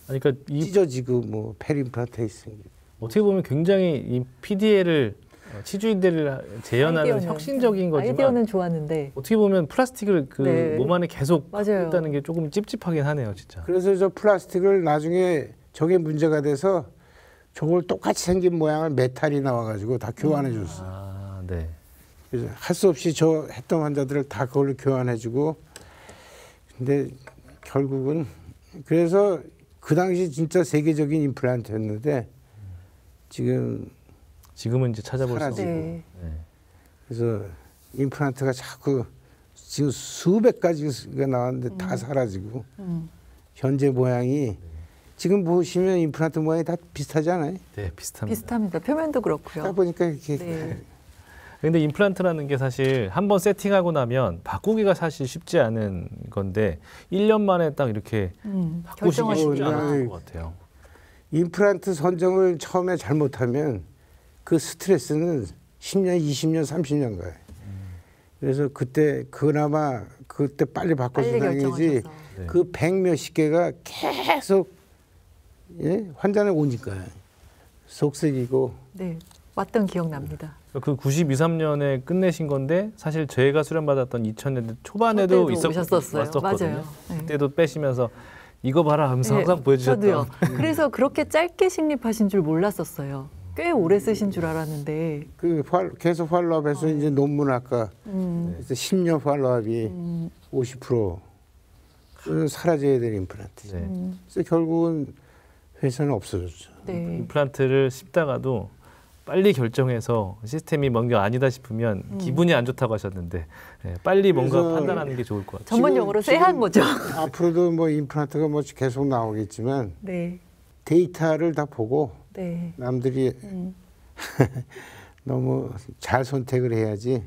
그러니까 이 찢어지고 뭐 페림플란테이스 어떻게 보면 굉장히 이 PDA를 치주인대를 재현하는 아이디어는, 혁신적인 거지만 아이디어는 좋았는데 어떻게 보면 플라스틱을 그 네. 몸 안에 계속 맞아요. 하고 있다는 게 조금 찝찝하긴 하네요, 진짜. 그래서 저 플라스틱을 나중에 저게 문제가 돼서 저걸 똑같이 생긴 모양을 메탈이 나와가지고 다 교환해 줬어. 아, 네. 그래서 할 수 없이 저 했던 환자들을 다 그걸로 교환해주고 근데 결국은 그래서 그 당시 진짜 세계적인 임플란트였는데 지금은 이제 찾아볼 수 사라지고. 없고. 네. 네. 그래서 임플란트가 자꾸 지금 수백 가지가 나왔는데 다 사라지고 현재 모양이 지금 보시면 임플란트 모양이 다 비슷하지 않아요? 네, 비슷합니다. 비슷합니다. 표면도 그렇고요. 딱 보니까 이렇게 네. 근데 임플란트라는 게 사실 한번 세팅하고 나면 바꾸기가 사실 쉽지 않은 건데 1년 만에 딱 이렇게 바꾸시기 결정하시기 쉽지 어려워요. 않을 것 같아요. 임플란트 선정을 처음에 잘못하면 그 스트레스는 10년, 20년, 30년 가요. 그래서 그때 그나마 그때 빨리 바꿔서 빨리 다행이지. 결정하셔서. 네. 그 100몇십 개가 계속 예? 환자는 오니까 속쓰리고 네, 왔던 기억 납니다. 그 92, 3년에 끝내신 건데 사실 저희가 수련받았던 2000년대 초반에도 오셨었어요. 왔었거든요. 맞아요. 네. 그때도 빼시면서 이거 봐라 하면서 네, 항상 보여주셨던. 저도요. 그래서 그렇게 짧게 식립하신 줄 몰랐었어요. 꽤 오래 쓰신 줄 알았는데. 계속 팔로업해서 이제 논문 아까 그래서 10년 팔로업이 50% 사라져야 될 임플란트. 네. 그래서 결국은 회사는 없어졌죠. 네. 임플란트를 씹다가도 빨리 결정해서 시스템이 뭔가 아니다 싶으면 기분이 안 좋다고 하셨는데 빨리 뭔가 그래서 판단하는 게 좋을 것 같아요. 전문 용어로 쎄한 거죠. 앞으로도 뭐 임플란트가 뭐 계속 나오겠지만 네. 데이터를 다 보고 네. 남들이 너무 잘 선택을 해야지.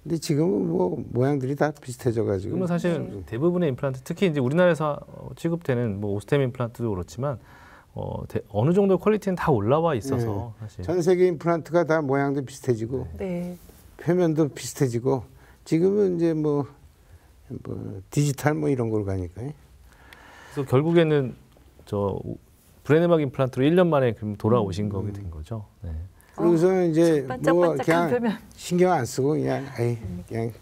근데 지금은 뭐 모양들이 다 비슷해져 가지고. 지금은 사실 대부분의 임플란트, 특히 이제 우리나라에서 취급되는 뭐 오스템 임플란트도 그렇지만 어느 정도 퀄리티는 다 올라와 있어서 사실. 전 세계 임플란트가 다 모양도 비슷해지고 네. 표면도 비슷해지고 지금은 이제 뭐 디지털 뭐 이런 걸 가니까요. 그래서 결국에는 저 브레네막 임플란트로 1년 만에 그럼 돌아오신 거게 된 거죠. 네. 그래서 이제 뭐 반짝반짝한 그냥 표면. 신경 안 쓰고 그냥 그냥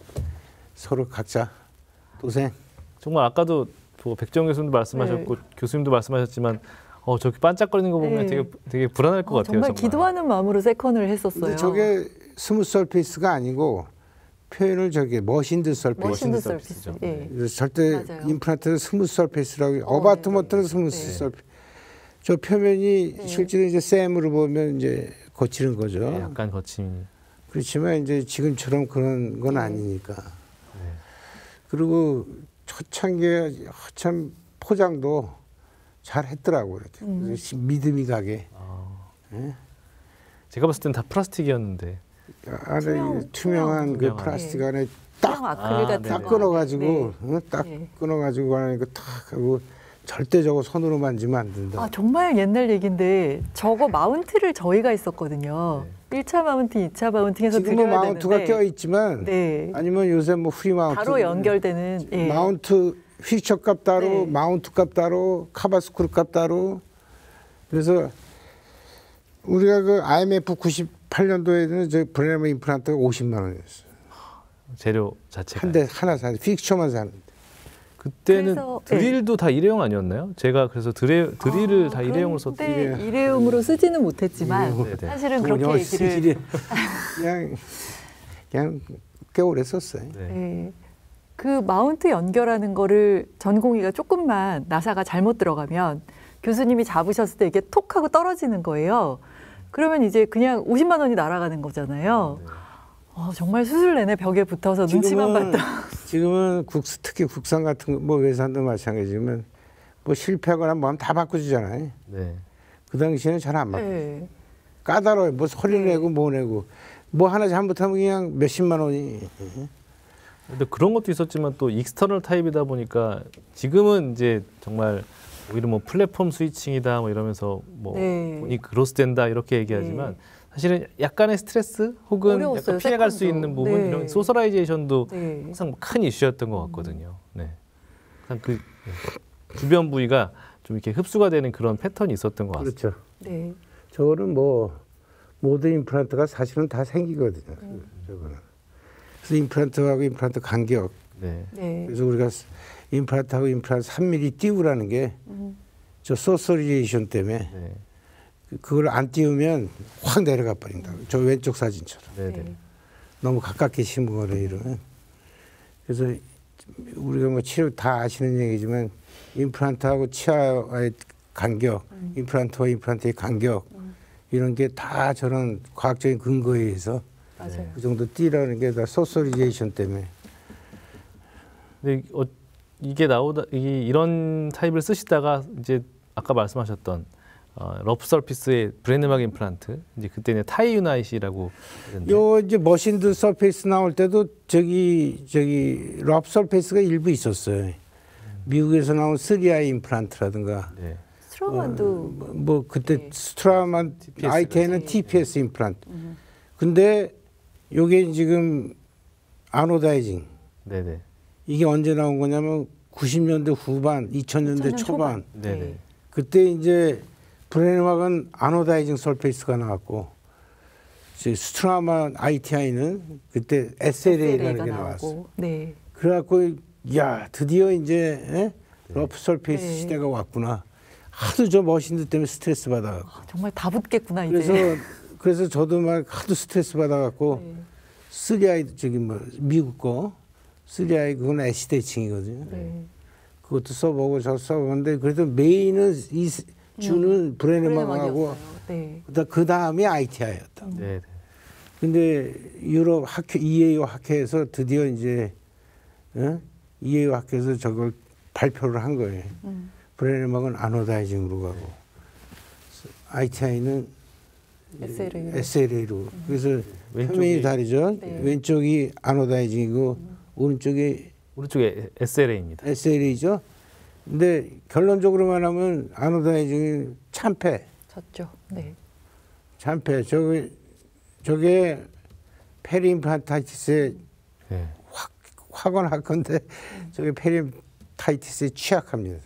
서로 각자 도생. 정말 아까도 뭐 백정 교수님도 말씀하셨고 교수님도 말씀하셨지만 저렇게 반짝거리는 거 보면 네. 되게 불안할 것 같아요. 정말 기도하는 마음으로 세컨을 했었어요. 근데 저게 스무스 서페이스가 아니고 표현을 저게 머신드 서페이스. 머신드 서피스죠. 서피스. 예. 그래서 절대 맞아요. 임플란트는 스무스 서페이스라고 어바트먼트는 스무스 네. 서페이스. 저 표면이 실제로 이제 쌤으로 보면 이제 거치는 거죠. 네, 약간 거침이. 그렇지만 이제 지금처럼 그런 건 아니니까. 그리고 초창기에 참 포장도 잘 했더라고 이렇게 그래서 믿음이 가게. 예? 제가 봤을 땐 다 플라스틱이었는데. 안에 투명한 그 투명한. 플라스틱 안에 투명 아크릴 같은 딱 거. 끊어가지고 네. 딱 네. 끊어가지고 하니까 탁 하고 절대 저거 손으로 만지면 안 된다. 아, 정말 옛날 얘기인데 저거 마운트를 저희가 했었거든요. 1차 마운팅, 2차 마운팅에서 지금은 드려야 마운트가 되는데 껴 있지만 네. 아니면 요새 뭐 프리 마운트 바로 연결되는 예. 마운트 휘처 값 따로 네. 마운트 값 따로 카바스크루 값 따로 그래서 우리가 그 IMF 98년도에는 저 브레네막 임플란트가 50만 원이었어요. 재료 자체가. 한 대 하나 사는 픽처만 사는데. 그때는 그래서, 드릴도 다 일회용 아니었나요? 제가 그래서 드릴을 다 일회용으로 썼던. 그런데 일회용으로 쓰지는 못했지만 네네. 사실은 그렇게 돈이 얘기를 어디서 그냥 꽤 오래 썼어요. 네. 네. 그 마운트 연결하는 거를 전공의가 조금만 나사가 잘못 들어가면 교수님이 잡으셨을 때 이게 톡 하고 떨어지는 거예요. 그러면 이제 그냥 50만 원이 날아가는 거잖아요. 정말 수술 내내 벽에 붙어서 눈치만 봤다. 지금은 특히 국산 같은 거, 뭐 외산도 마찬가지지만 뭐 실패하거나 뭐 하면 다 바꿔주잖아요. 네. 그 당시에는 잘 안 바꿔. 네. 까다로워요. 뭐 소리 내고 뭐 내고 뭐 하나 잘못하면 그냥 몇십만 원이. 근데 그런 것도 있었지만 또 익스터널 타입이다 보니까 지금은 이제 정말 오히려 뭐 플랫폼 스위칭이다 뭐 이러면서 뭐 네. 본이 그로스된다 이렇게 얘기하지만 사실은 약간의 스트레스 혹은 어려웠어요, 약간 피해갈 수 세컨도. 있는 부분 네. 이런 소셜라이제이션도 네. 항상 큰 이슈였던 것 같거든요. 네. 항상 그 주변 부위가 좀 이렇게 흡수가 되는 그런 패턴이 있었던 것 같습니다. 그렇죠. 네. 저거는 뭐 모든 임플란트가 사실은 다 생기거든요. 저거는. 그래서 임플란트하고 임플란트 간격. 네. 네. 그래서 우리가 임플란트하고 임플란트 3mm 띄우라는 게 저 소셜라이제이션 때문에 네. 그걸 안 띄우면 확 내려가 버린다. 저 왼쪽 사진처럼. 네. 네. 너무 가깝게 심은 거래 이러면. 그래서 우리가 뭐 치료 다 아시는 얘기지만 임플란트하고 치아의 간격, 임플란트와 임플란트의 간격 이런 게 다 저런 과학적인 근거에 의해서 맞아요. 그 정도 띄라는 게 다 소셜라이제이션 때문에. 근데 이게 이런 타입을 쓰시다가 이제 아까 말씀하셨던 러프 서피스의 브레네막 임플란트 이제 그때는 타이 유나이시라고 했는데 요 이제 머신드 서페이스 나올 때도 저기 러프 서페이스가 일부 있었어요. 미국에서 나온 3i 임플란트라든가 네. 스트로만도 뭐 그때 네. 스트라만 TPS 아이테는 네. TPS 임플란트. 근데 요게 지금 아노다이징 네네. 이게 언제 나온 거냐면 90년대 후반, 2000년대 초반. 네네. 그때 이제 브레네막은 아노다이징 설페이스가 나왔고 스트라만 ITI는 그때 SLA라는 게 나왔어. 네. 그래갖고 야 드디어 이제 러프 설페이스 네. 시대가 왔구나. 하도 저 머신들 때문에 스트레스 받아갖고. 정말 다 붙겠구나 이제. 그래서 저도 막 하도 스트레스 받아갖고 네. 3i 저기 뭐 미국 거 3i 그건 애쉬 대칭이거든요. 네. 그것도 써보고 저 써보는데 그래도 메인은 이 주는 브레네막하고 네. 그 다음이 ITI였다. 네네. 근데 유럽 학회 EAO 학회에서 드디어 이제 EAO 학회에서 저걸 발표를 한 거예요. 브레네막은 아노다이징으로 가고 ITI는 SLA로. 그래서 표면이 다르죠. 네. 왼쪽이 아노다이징이고 오른쪽에 SLA입니다. SLA죠. 근데 결론적으로 말하면 아노다이징이 참패. 졌죠. 네. 참패. 저게 페리임플란타이티스에 네. 확언할 건데 저게 페리임플란타이티스에 취약합니다.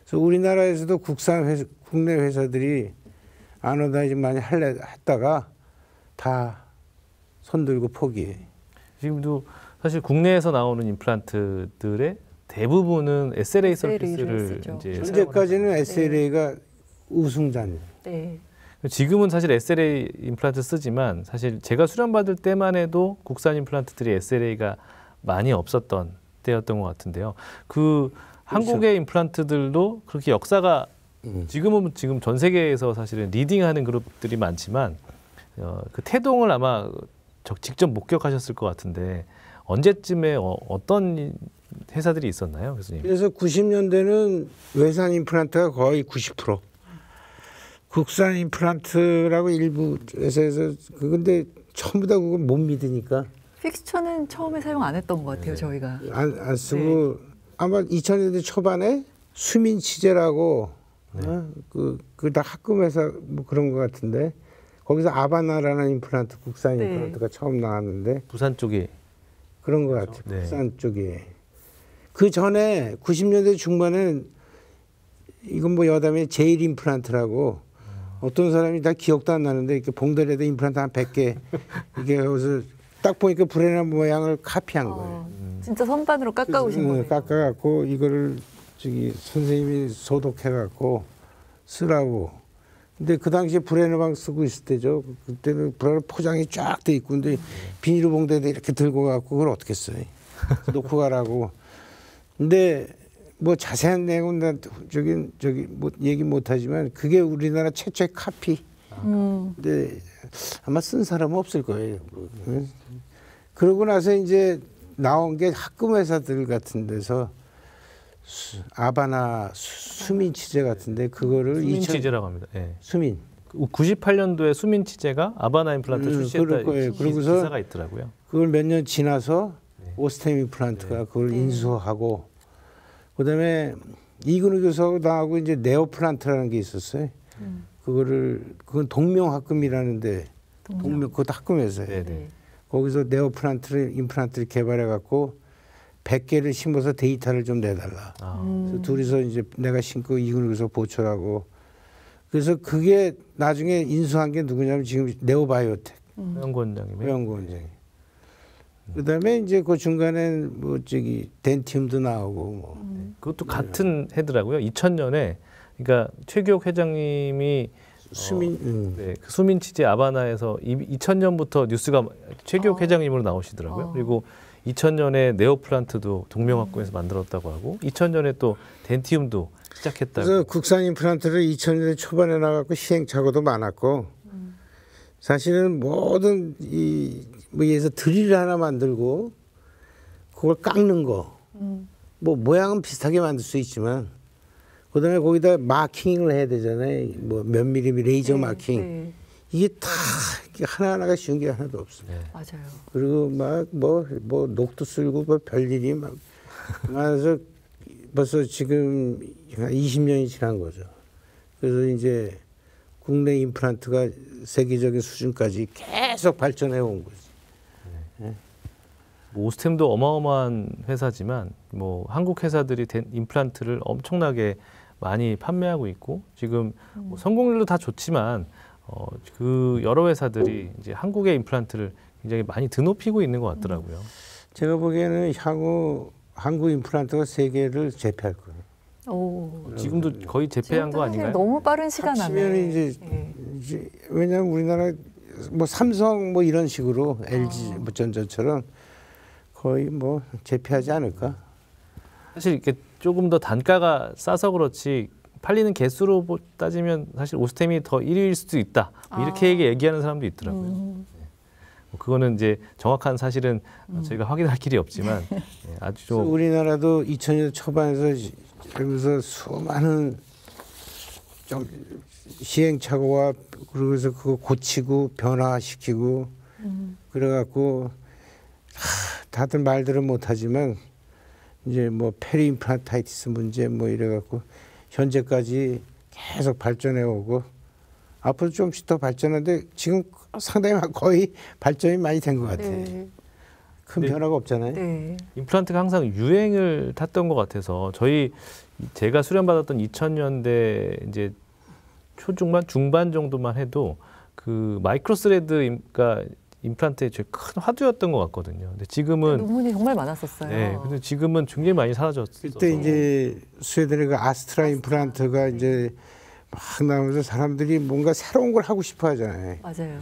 그래서 우리나라에서도 국내 회사들이 아노다이징 많이 했다가 다 손들고 포기해. 지금도 사실 국내에서 나오는 임플란트들의 대부분은 SLA 서비스를 이제 현재까지는 SLA가 우승자입니다. 네. 지금은 사실 SLA 임플란트 쓰지만 사실 제가 수련받을 때만 해도 국산 임플란트들이 SLA가 많이 없었던 때였던 것 같은데요. 그 한국의 임플란트들도 그렇게 역사가 지금 전 세계에서 사실은 리딩하는 그룹들이 많지만 그 태동을 아마 직접 목격하셨을 것 같은데 언제쯤에 어떤 회사들이 있었나요, 교수님? 그래서 90년대는 외산 임플란트가 거의 90%. 국산 임플란트라고 일부 회사에서 근데 전부 다 그거 못 믿으니까 픽스처는 처음에 사용 안 했던 것 같아요, 저희가. 안 쓰고 아마 2000년대 초반에 수민 치제라고 그 다 학금 회사 뭐 그런 것 같은데 거기서 아바나라는 임플란트 국산 임플란트가 처음 나왔는데 부산 쪽이 그런 것 같아요. 네. 부산 쪽에. 그 전에 90년대 중반에는 이건 뭐 여담에 제일 임플란트라고 어떤 사람이 다 기억도 안 나는데 이렇게 봉다리에다 임플란트 한 100개 이게 여기서 딱 보니까 브레나 모양을 카피한 거예요. 진짜 선반으로 깎아오신 거예요. 깎아갖고 이거를 저기 선생님이 소독해갖고 쓰라고. 근데 그 당시에 브레너방 쓰고 있을 때죠. 그때는 브레너 포장이 쫙 돼 있고 근데 비닐 봉다리에 이렇게 들고 가고 그걸 어떻게 써요? 놓고 가라고. 근데 뭐 자세한 내용은 난 저기 뭐 얘기 못하지만 그게 우리나라 최초의 카피. 근데 아마 쓴 사람은 없을 거예요. 그러고 나서 이제 나온 게 학금 회사들 같은 데서 아바나 수민 치제 같은데 그거를 수민 치제라고 합니다. 네. 수민 98년도에 수민 치제가 아바나 임플란트 출시했다 그러고서 기사가 있더라고요. 그걸 몇 년 지나서 오스템 임플란트가 그걸 인수하고 그다음에 이근우 교수하고 나하고 이제 네오플란트라는 게 있었어요. 그건 동명학금이라는데 그것도 학금회사예요. 네네. 거기서 임플란트를 개발해 갖고 100개를 심어서 데이터를 좀 내달라. 그래서 둘이서 이제 내가 심고 이근우 교수 보초하고 그래서 그게 나중에 인수한 게 누구냐면 지금 네오바이오텍 회원권장님이. 회원권장이. 그다음에 이제 그 중간에 뭐 저기 덴티움도 나오고 뭐. 그것도 같은 해더라고요. 2000년에 그러니까 최규옥 회장님이 네, 그 수민 치제 아바나에서 2000년부터 뉴스가 최규옥 회장님으로 나오시더라고요. 그리고 2000년에 네오플란트도 동명학군에서 만들었다고 하고 2000년에 또 덴티움도 시작했다고. 그래서 국산 임플란트를 2000년대 초반에 나갔고 시행착오도 많았고 사실은 모든 뭐 예를 들어서 드릴 하나 만들고 그걸 깎는 거 뭐 모양은 비슷하게 만들 수 있지만 그다음에 거기다 마킹을 해야 되잖아요. 뭐 몇 밀리미 레이저 마킹. 네. 이게 다 하나하나가 쉬운 게 하나도 없어요. 네. 맞아요. 그리고 막 뭐 녹도 쓸고 뭐 별일이 막 많아서 벌써 지금 20년이 지난 거죠. 그래서 이제 국내 임플란트가 세계적인 수준까지 계속 발전해 온 거지. 네. 뭐 오스템도 어마어마한 회사지만 뭐 한국 회사들이 임플란트를 엄청나게 많이 판매하고 있고 지금 뭐 성공률도 다 좋지만 그 여러 회사들이 이제 한국의 임플란트를 굉장히 많이 드높이고 있는 것 같더라고요. 제가 보기에는 향후 한국 임플란트가 세계를 제패할 거예요. 오. 지금도 거의 제패한 거 아닌가요? 너무 빠른 시간 안에. 합치면 이제 왜냐하면 우리나라 뭐 삼성 뭐 이런 식으로 LG 뭐 전자처럼 거의 뭐 제패하지 않을까? 사실 이렇게 조금 더 단가가 싸서 그렇지 팔리는 개수로 따지면 사실 오스템이 더 1위일 수도 있다. 뭐 이렇게 얘기하는 사람도 있더라고요. 뭐 그거는 이제 정확한 사실은 저희가 확인할 길이 없지만 아주 좀 우리나라도 2000년 초반에서 그러면서 수많은 좀 시행착오와 그러면서 그거 고치고 변화시키고 그래갖고 다들 말들은 못하지만 이제 뭐 페리임플란타이티스 문제 뭐 이래갖고 현재까지 계속 발전해 오고 앞으로 좀씩 더 발전하는데 지금 상당히 거의 발전이 많이 된 것 같아요. 네. 큰 변화가 없잖아요. 네. 임플란트가 항상 유행을 탔던 것 같아서 제가 수련받았던 2000년대 이제 초중반 중반 정도만 해도 그 마이크로스레드가 임플란트의 제일 큰 화두였던 것 같거든요. 근데 지금은 논문이 정말 많았었어요. 네, 근데 지금은 굉장히 많이 사라졌어요. 그때 이제 스웨덴의 그 아스트라 임플란트가 이제 막 나오면서 사람들이 뭔가 새로운 걸 하고 싶어 하잖아요. 맞아요.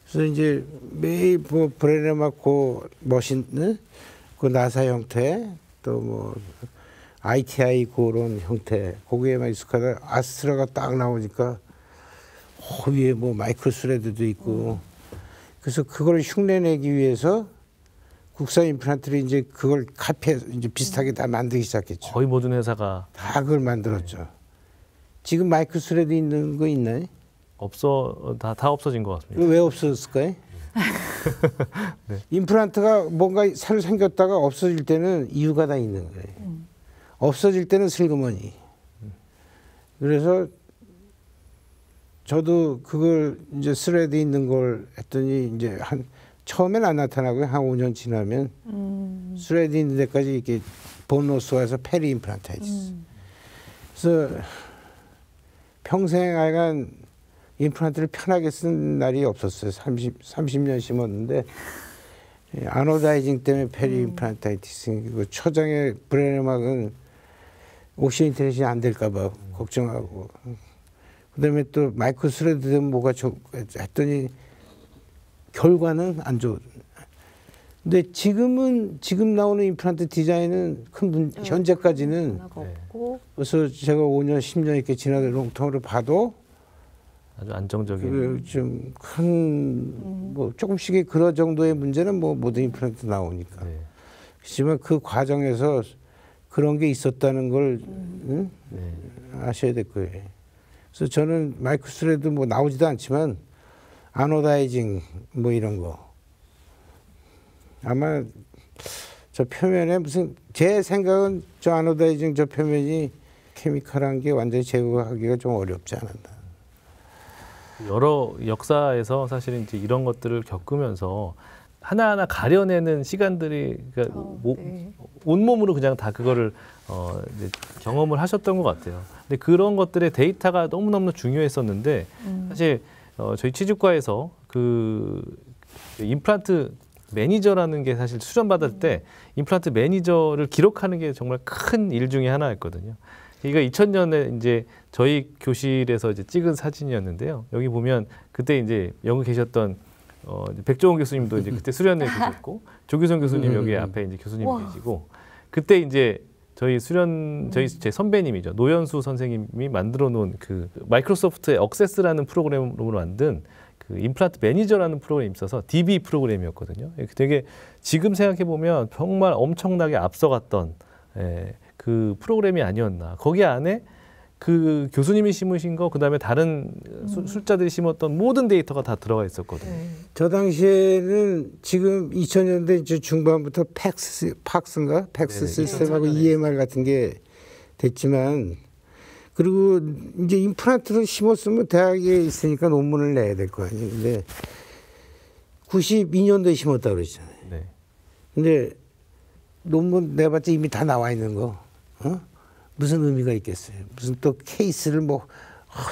그래서 이제 매일 뭐 브레네마코 머신, 그 나사 형태, 또 뭐 ITI 그런 형태, 거기에만 익숙하다 아스트라가 딱 나오니까 위에 뭐 마이크로스레드도 있고, 그래서 그걸 흉내내기 위해서 국산 임플란트를 이제 그걸 카피해서 이제 비슷하게 다 만들기 시작했죠. 거의 모든 회사가 다 그걸 만들었죠. 지금 마이크로스레드 있는 거 있나요? 다 없어진 것 같습니다. 이거 왜 없어졌을까요? 네. 임플란트가 뭔가 새로 생겼다가 없어질 때는 이유가 다 있는 거예요. 없어질 때는 슬그머니. 그래서 저도 그걸 이제 스레드 있는 걸 했더니 이제 처음엔 안 나타나고요. 한 5년 지나면 스레드 있는 데까지 이렇게 보너스와서 페리 임플란타이티스. 그래서 평생 하여간 임플란트를 편하게 쓴 날이 없었어요. 30년 심었는데 아노다이징 때문에 페리 임플란타이티스 생기고 초장에 브레네막은 옥시 인터넷이 안 될까 봐 걱정하고 그다음에 또 마이크로 스레드 되면 뭐가 했더니 결과는 안 좋은. 근데 지금 나오는 임플란트 디자인은 현재까지는 없고. 그래서 제가 5년 10년 이렇게 지나서 롱텀으로 봐도 아주 안정적인 좀 큰 뭐 조금씩의 그런 정도의 문제는 뭐 모든 임플란트 나오니까. 네. 하지만 그 과정에서 그런 게 있었다는 걸 아셔야 될 거예요. 그래서 저는 마이크로스레드 뭐 나오지도 않지만 아노다이징 뭐 이런 거 아마 저 표면에 무슨 제 생각은 저 아노다이징 저 표면이 케미컬한 게 완전히 제거하기가 좀 어렵지 않았나. 여러 역사에서 사실은 이제 이런 것들을 겪으면서 하나하나 가려내는 시간들이 그러니까 네. 온몸으로 그냥 다 그거를 이제 경험을 하셨던 것 같아요. 근데 그런 것들의 데이터가 너무너무 중요했었는데 사실 저희 치주과에서 그 임플란트 매니저라는 게 사실 수련받을 때 임플란트 매니저를 기록하는 게 정말 큰 일 중에 하나였거든요. 이거 2000년에 이제 저희 교실에서 이제 찍은 사진이었는데요. 여기 보면 그때 이제 여기 계셨던 백종원 교수님도 이제 그때 수련회 계셨고 조규성 교수님 여기 앞에 이제 교수님 계시고 그때 이제 제 선배님이죠. 노현수 선생님이 만들어 놓은 그 마이크로소프트의 억세스라는 프로그램으로 만든 그 임플란트 매니저라는 프로그램이 있어서 DB 프로그램이었거든요. 되게 지금 생각해 보면 정말 엄청나게 앞서갔던 그 프로그램이 아니었나. 거기 안에 그 교수님이 심으신 거, 그다음에 다른 술자들이 심었던 모든 데이터가 다 들어가 있었거든요. 저 당시에는 지금 2000년대 중반부터 팩스 시스템하고 EMR 같은 게 됐지만 그리고 이제 임플란트를 심었으면 대학에 있으니까 논문을 내야 될 거 아니에요. 근데 92년도에 심었다고 그러잖아요. 네. 근데 논문 내봤자 이미 다 나와 있는 거. 어? 무슨 의미가 있겠어요. 무슨 또 케이스를 뭐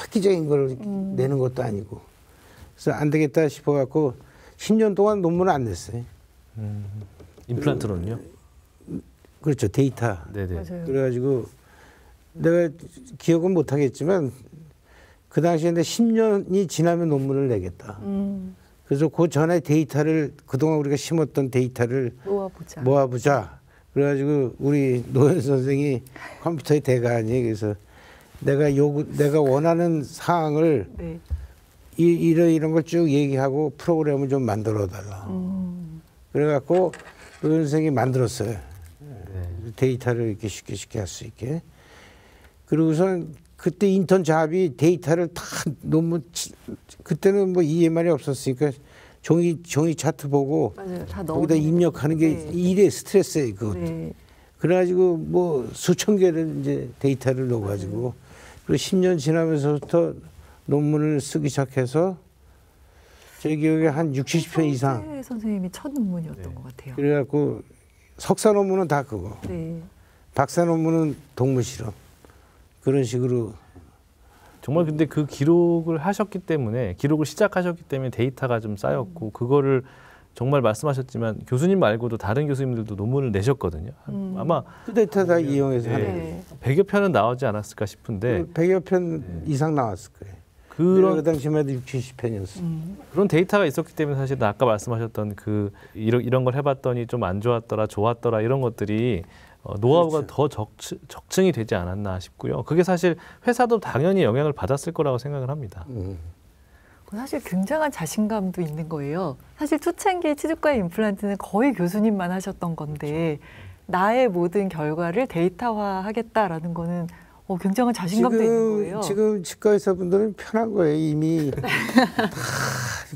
획기적인 걸 내는 것도 아니고. 그래서 안 되겠다 싶어갖고 10년 동안 논문을 안 냈어요. 임플란트론요? 그렇죠. 데이터. 네네. 맞아요. 그래가지고 내가 기억은 못하겠지만 그 당시에 10년이 지나면 논문을 내겠다. 그래서 그 전에 데이터를 그동안 우리가 심었던 데이터를 모아보자. 그래가지고 우리 노현 선생이 컴퓨터의 대가아니 그래서 내가 원하는 사항을 네. 이런 걸 쭉 얘기하고 프로그램을 좀 만들어 달라. 그래갖고 노현 선생이 만들었어요. 네. 데이터를 이렇게 쉽게 할 수 있게. 그리고선 그때 인턴 잡이 데이터를 다 논문 그때는 뭐 EMR이 없었으니까 종이 차트 보고 맞아요. 다 거기다 입력하는 게 네. 일의 스트레스예요. 그것도. 네. 그래가지고 뭐 수천 개를 이제 데이터를 넣어가지고 그리고 10년 지나면서부터 논문을 쓰기 시작해서 제 기억에 한 60, 70편 이상. 성재 선생님이 첫 논문이었던 네. 것 같아요. 그래갖고 석사 논문은 다 그거. 네. 박사 논문은 동물 실험. 그런 식으로. 정말 근데 그 기록을 하셨기 때문에 기록을 시작하셨기 때문에 데이터가 좀 쌓였고 그거를 정말 말씀하셨지만 교수님 말고도 다른 교수님들도 논문을 내셨거든요. 아마 그 데이터 다 이용해서 네. 하는 네. 100여 편은 나오지 않았을까 싶은데 100여 편 이상 나왔을 거예요. 그런 그 당시만 해도 60, 70편이었어. 그런 데이터가 있었기 때문에 사실 아까 말씀하셨던 그 이런 걸 해봤더니 좀 안 좋았더라, 좋았더라 이런 것들이 노하우가 그렇죠. 더 적층이 되지 않았나 싶고요. 그게 사실 회사도 당연히 영향을 받았을 거라고 생각을 합니다. 사실 굉장한 자신감도 있는 거예요. 사실 초창기에 치주과 임플란트는 거의 교수님만 하셨던 건데 나의 모든 결과를 데이터화하겠다라는 거는 굉장한 자신감도 있는 거예요. 지금 치과 의사분들은 편한 거예요. 이미 다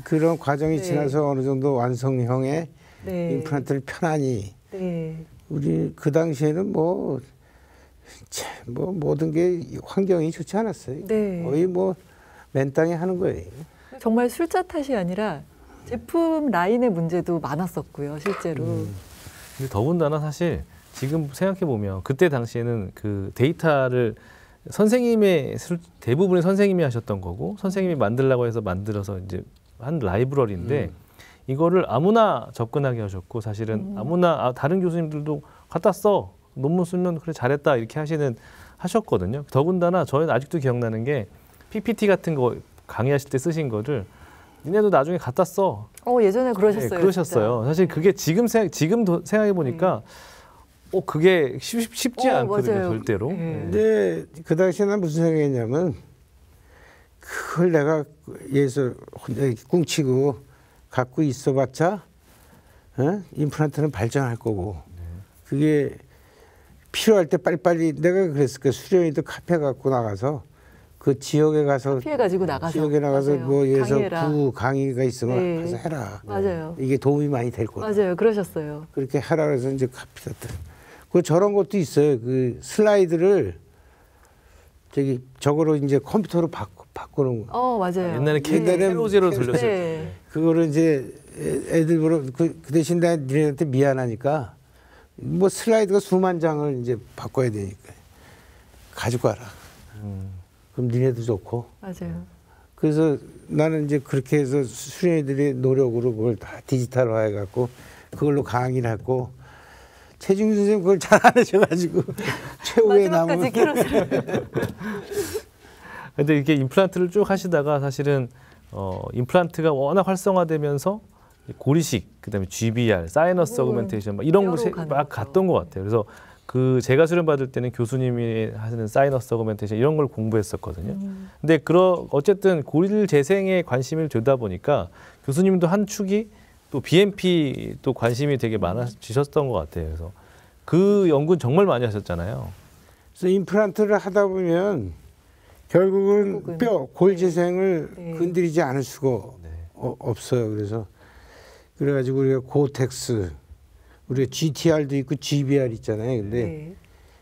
그런 과정이 네. 지나서 어느 정도 완성형의 네. 임플란트를 편하니 네. 우리 그 당시에는 뭐 모든 게 환경이 좋지 않았어요. 네. 거의 뭐 맨땅에 하는 거예요. 정말 술자 탓이 아니라 제품 라인의 문제도 많았었고요, 실제로. 근데 더군다나 사실 지금 생각해 보면 그때 당시에는 그 데이터를 대부분의 선생님이 하셨던 거고 선생님이 만들라고 해서 만들어서 이제 한 라이브러리인데 이거를 아무나 접근하게 하셨고 사실은 아무나 다른 교수님들도 갖다 써 논문 쓰면 그래 잘했다 이렇게 하셨거든요. 더군다나 저희는 아직도 기억나는 게 PPT 같은 거 강의하실 때 쓰신 거를 니네도 나중에 갖다 써. 예전에 그러셨어요. 네, 그러셨어요. 진짜. 사실 그게 지금도 생각해 보니까 그게 쉽지 않거든요, 맞아요. 절대로. 네. 네. 근데 그 당시에 난 무슨 생각했냐면 그걸 내가 예서 혼자 이렇게 꿍치고 갖고 있어봤자 임플란트는 발전할 거고 그게 필요할 때 빨리빨리 내가 그랬을 거야. 수련이도 카페 갖고 나가서 그 지역에 가서 피해 가지고 나가서 지역에 나가서 맞아요. 뭐 예서 강의해라. 강의가 있으면 네. 가서 해라. 맞아요. 이게 도움이 많이 될 거다. 맞아요. 그러셨어요. 그렇게 하라 그래서 이제 카피했다. 그 저런 것도 있어요. 그 슬라이드를 저거로 이제 컴퓨터로 바꾸는 거. 맞아요. 옛날에 옛날엔 캐로제로 돌렸을 때. 네. 그거를 이제 애들 보러 그 대신 내가 니네한테 미안하니까 뭐 슬라이드가 수만 장을 이제 바꿔야 되니까 가지고 와라. 그럼 니네도 좋고. 맞아요. 그래서 나는 이제 그렇게 해서 수련이들의 노력으로 그걸 다 디지털화 해갖고 그걸로 강의를 했고 최중준 선생님 그걸 잘 안 하셔가지고 최후의 남은. 마지막까지 캐럿을. 근데 이게 임플란트를 쭉 하시다가 사실은 임플란트가 워낙 활성화되면서 고리식, 그다음에 GBR, 사이너스 어그멘테이션 이런 여러 곳에 가는 막 거죠. 갔던 것 같아요. 그래서 제가 수련 받을 때는 교수님이 하시는 사이너스 어그멘테이션 이런 걸 공부했었거든요. 근데 어쨌든 고리 재생에 관심을 두다 보니까 교수님도 한 축이 또 BMP 또 관심이 되게 많아지셨던 것 같아요. 그래서 그 연구는 정말 많이 하셨잖아요. 그래서 임플란트를 하다 보면 결국은 골 재생을 네. 건드리지 않을 수가 없어요. 그래가지고 우리가 고텍스, 우리가 GTR도 있고 GBR 있잖아요. 근데 네.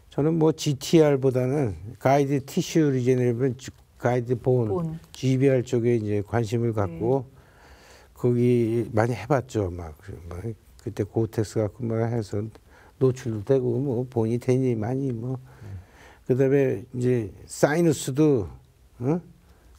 저는 뭐 GTR보다는 가이드 티슈 리제너레이션, 가이드 본, GBR 쪽에 이제 관심을 갖고 거기 많이 해봤죠. 막 그때 고텍스 갖고 막 해서 노출도 되고 뭐 본이 되니 많이 뭐 그다음에 이제 사이너스도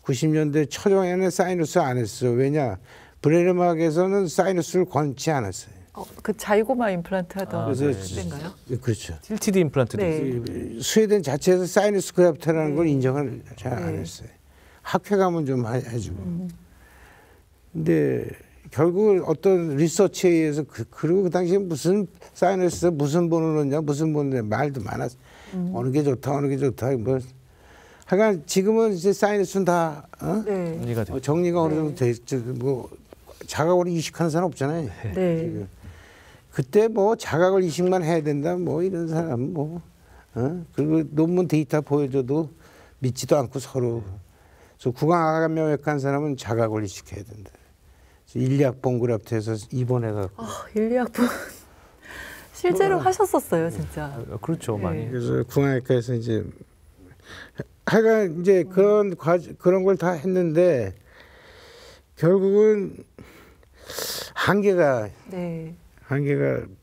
90년대 초중에는 사이너스 안 했어. 왜냐 브레르막에서는 사이너스를 권지 않았어요. 그 자이고마 임플란트 하던 그래서 때인가요? 그렇죠. 틸티드 임플란트도 네. 있어요. 스웨덴 자체에서 사이너스 그래프트라는 네. 걸 인정을 잘 안 네. 했어요. 학회 가면 좀 해주고. 근데 결국 어떤 리서치에 의해서 그리고 그 당시에 무슨 사이너스 무슨 번호 넣냐 무슨 번호 넣냐 말도 많았어. 어느 게 좋다 어느 게 좋다 뭐. 하여간 지금은 이제 사이너스는 다 네. 정리가 돼요. 정리가 어느 정도 네. 됐죠. 뭐 자각으로 이식하는 사람 없잖아요. 네. 지금. 그때 뭐 자각을 이식만 해야 된다 뭐 이런 사람 뭐 그리고 논문 데이터 보여줘도 믿지도 않고 서로. 그래서 구강암명약한 사람은 자각을 이식해야 된다. 일리학 봉그래프트에서 입원해갖고. 일리학부 실제로 하셨었어요, 진짜. 그렇죠, 많이. 네. 그래서 구강외과에서 이제 하여간 이제 그런 걸 다 했는데 결국은 한계가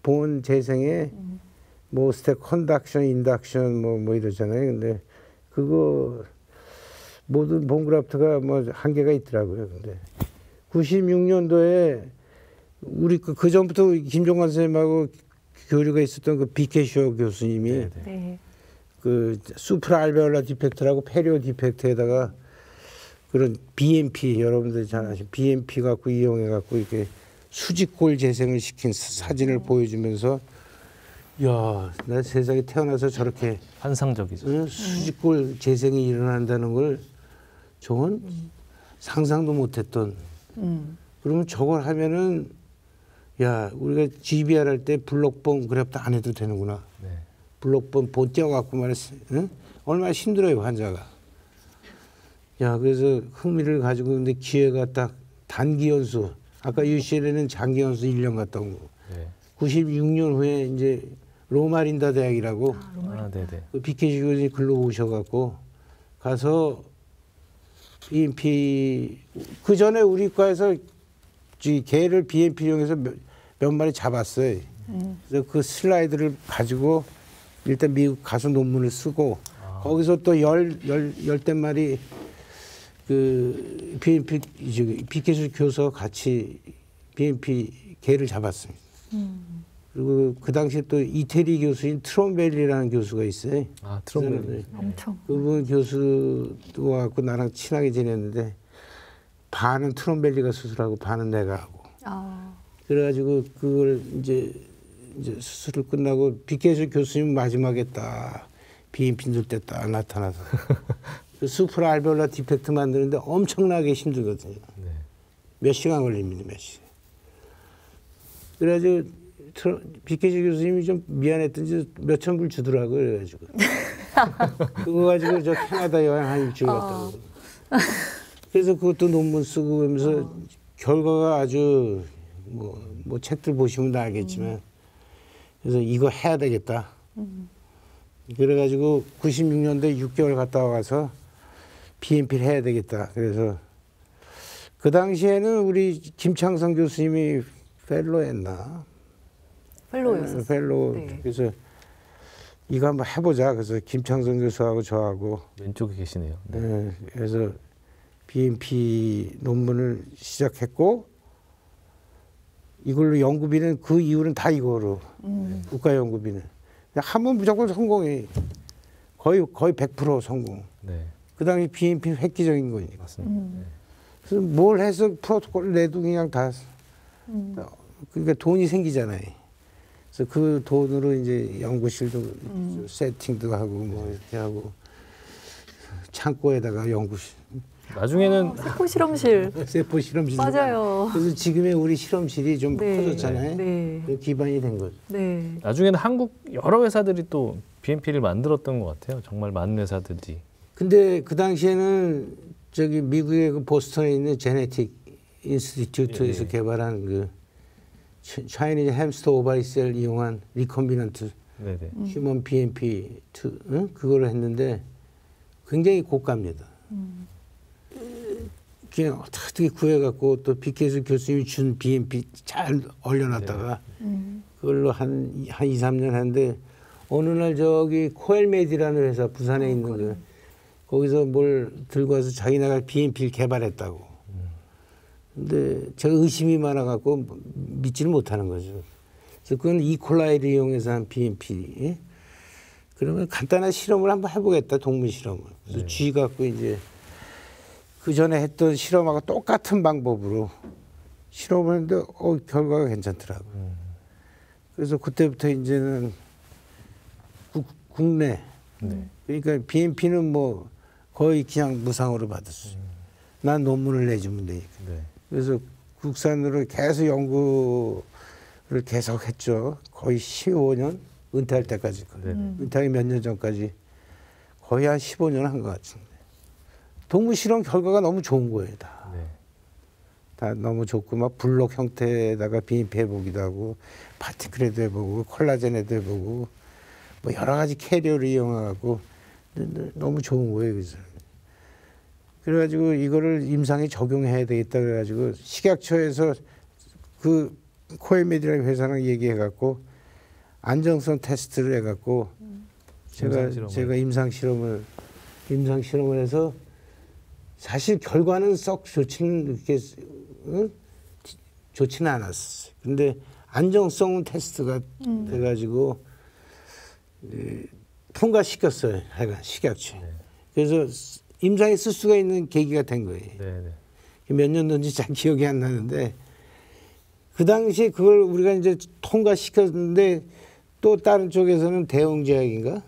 본 재생에 뭐 스텝 컨덕션, 인덕션 뭐 이러잖아요. 근데 그거 모든 본그래프트가 뭐 한계가 있더라고요. 근데 96년도에 우리 그 전부터 김종관 선생님하고 교류가 있었던 그 비케쇼 교수님이 네. 그 수프라알베올라 디펙트라고 페리오 디펙트에다가 그런 BMP 여러분들 잘 아시는 BMP 갖고 이용해 갖고 이렇게 수직골 재생을 시킨 사진을 보여주면서 야, 나 세상에 태어나서 저렇게 환상적이죠. 수직골 재생이 일어난다는 걸 저건 상상도 못했던. 그러면 저걸 하면은 야 우리가 GBR 할 때 블록본 그래프트 안 해도 되는구나. 네. 블록본 본 떼어갖고 말했어. 얼마나 힘들어요 환자가. 야 그래서 흥미를 가지고 근데 기회가 딱 단기 연수. 아까 UCLA는 장기 연수 1년 갔다 온 거. 네. 96년 후에 이제 로마린다 대학이라고 네네. 그 비케시 교수님 글로 오셔갖고 가서 BMP 그 전에 우리 과에서 개를 BMP 이용해서 몇 마리 잡았어요. 그래서 그 슬라이드를 가지고 일단 미국 가서 논문을 쓰고 거기서 또 열댓 마리 그 BMP 비케시 교수와 같이 BMP 개를 잡았습니다. 그리고 그 당시에 또 이태리 교수인 트롬벨리라는 교수가 있어요. 트롬벨리. 엄청. 그분 교수도 와갖고 나랑 친하게 지냈는데 반은 트롬벨리가 수술하고 반은 내가 하고. 그래가지고 그걸 이제 수술을 끝나고 비케시 교수님 마지막에 딱 BMP 넣을 때 딱 나타나서 그 수프라 알베올라 디펙트 만드는데 엄청나게 힘들거든요. 네. 몇 시간 걸립니다, 몇 시간. 그래가지고 비케시 교수님이 좀 미안했던지 몇천 불 주더라고요. 그래가지고 그거 가지고 저 캐나다 여행 한 일주일 갔다 오고. 그래서 그것도 논문 쓰고 그러면서 결과가 아주 뭐 책들 보시면 다 알겠지만 그래서 이거 해야 되겠다. 그래가지고 96년도에 6개월 갔다 와서 BMP를 해야 되겠다. 그래서 그 당시에는 우리 김창성 교수님이 펠로였나? 펠로우였어요. 펠로우. 네. 그래서 이거 한번 해보자. 그래서 김창성 교수하고 저하고 왼쪽에 계시네요. 네. 네, 그래서 BMP 논문을 시작했고 이걸로 연구비는 그 이후는 다 이거로 국가 연구비는 한번 무조건 성공해. 거의 100% 성공. 네. 그 당시 BMP는 획기적인 거니까. 맞습니다. 네. 그래서 뭘 해서 프로토콜을 내도 그냥 다 그러니까 돈이 생기잖아요. 그래서 그 돈으로 이제 연구실도 세팅도 하고 뭐 이렇게 하고 창고에다가 연구실, 나중에는 세포 실험실. 세포 실험실. 맞아요. 그래서 지금의 우리 실험실이 좀 커졌잖아요. 네. 그 기반이 된 거죠. 네. 나중에는 한국 여러 회사들이 또 BMP를 만들었던 것 같아요. 정말 많은 회사들이. 근데 그 당시에는 저기 미국의 그 보스턴에 있는 제네틱 인스티튜트에서 개발한 그 차이니즈 햄스터 오바리셀 이용한 리컴비넌트 네네. 휴먼 BMP 그거를 했는데 굉장히 고가입니다. 그냥 어떻게 구해갖고 또 비케스 교수님이 준 BMP 잘 얼려놨다가 그걸로 한 2, 3년 했는데 어느 날 저기 코엘메디라는 회사 부산에 있는 거 거기서 뭘 들고 와서 자기네가 BMP를 개발했다고. 근데 제가 의심이 많아갖고 믿지를 못하는 거죠. 그래서 그건 이콜라이를 이용해서 한 BMP. 그러면 간단한 실험을 한번 해보겠다, 동물 실험을. 그래서 쥐 갖고 이제 그 전에 했던 실험하고 똑같은 방법으로 실험을 했는데 결과가 괜찮더라고요. 그래서 그때부터 이제는 국내 그러니까 BMP는 뭐 거의 그냥 무상으로 받았어요. 난 논문을 내주면 되니까. 그래서 국산으로 계속 연구를 계속 했죠. 거의 15년 은퇴할 때까지. 은퇴하기 몇 년 전까지 거의 한 15년 한 것 같은데. 동물 실험 결과가 너무 좋은 거예요, 다. 다 너무 좋고 막 블록 형태에다가 BMP 해보기도 하고 파티클에도 해보고 콜라겐에도 해보고 뭐 여러 가지 캐리어를 이용하고 너무 좋은 거예요, 그래서. 그래가지고 이거를 임상에 적용해야 되겠다 그래가지고 식약처에서 그 코엘메디라는 회사랑 얘기해갖고 안정성 테스트를 해갖고 제가 임상 실험을 해서 사실 결과는 썩 좋지는 않았어요. 근데 안정성 테스트가 돼가지고 통과시켰어요. 하여간 식약처. 그래서 임상에 쓸 수가 있는 계기가 된 거예요. 몇 년도인지 잘 기억이 안 나는데 그 당시에 그걸 우리가 이제 통과시켰는데 또 다른 쪽에서는 대웅제약인가?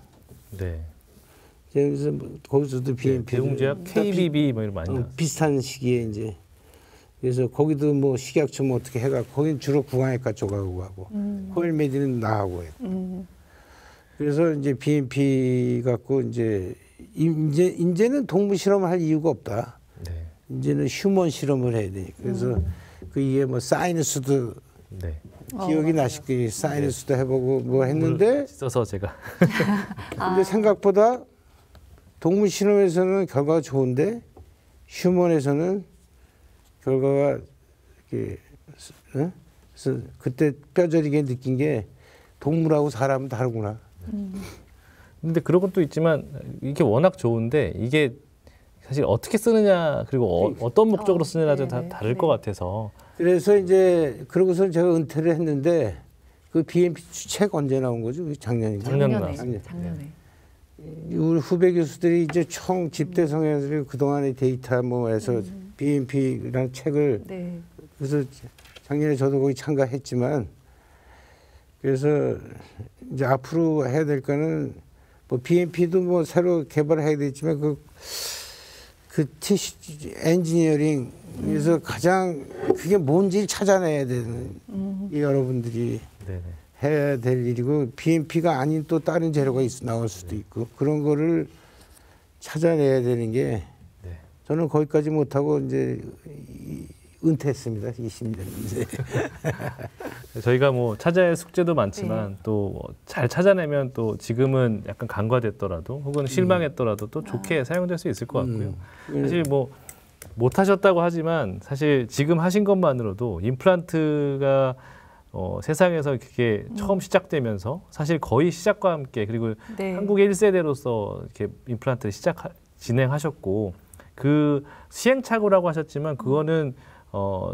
그래서 거기서도 BMP 대웅제약, KBB 뭐 이런 많이 비슷한 시기에 이제 그래서 거기도 뭐 식약처 뭐 어떻게 해가 거긴 주로 구강외과 쪽하고 하고 코엘메디는 나하고 했고 그래서 이제 BMP 갖고 이제는 동물 실험을 할 이유가 없다. 이제는 휴먼 실험을 해야 되니까 그래서 그 이게 뭐 사이너스도 기억이 나실 거예요. 사이너스도 해보고 뭐 했는데 써서 제가 근데 생각보다 동물 실험에서는 결과가 좋은데 휴먼에서는 결과가 이렇게 그래서 그때 뼈저리게 느낀 게 동물하고 사람은 다르구나. 근데 그런 것도 있지만 이게 워낙 좋은데 이게 사실 어떻게 쓰느냐 그리고 어떤 목적으로 쓰느냐도 다 다를 것 같아서 그래서 이제 그러고서 제가 은퇴를 했는데 그 BMP 책 언제 나온 거죠? 작년인가? 작년에. 우리 후배 교수들이 이제 총 집대성애들이 그동안의 데이터 뭐 해서 BMP라는 책을 그래서 작년에 저도 거기 참가했지만 그래서 이제 앞으로 해야 될 거는 뭐 BMP도 뭐 새로 개발해야 되지만 그 티슈 엔지니어링에서 가장 그게 뭔지 찾아내야 되는 여러분들이 해야 될 일이고 BMP가 아닌 또 다른 재료가 나올 수도 있고 그런 거를 찾아내야 되는 게 저는 거기까지 못하고 이제 은퇴했습니다. 20년 이제. 저희가 뭐 찾아야 할 숙제도 많지만 또 잘 찾아내면 또 지금은 약간 간과됐더라도 혹은 실망했더라도 또 좋게 사용될 수 있을 것 같고요. 사실 뭐 못하셨다고 하지만 사실 지금 하신 것만으로도 임플란트가 세상에서 그게 처음 시작되면서 사실 거의 시작과 함께 그리고 한국의 1세대로서 이렇게 임플란트를 진행하셨고 그 시행착오라고 하셨지만 그거는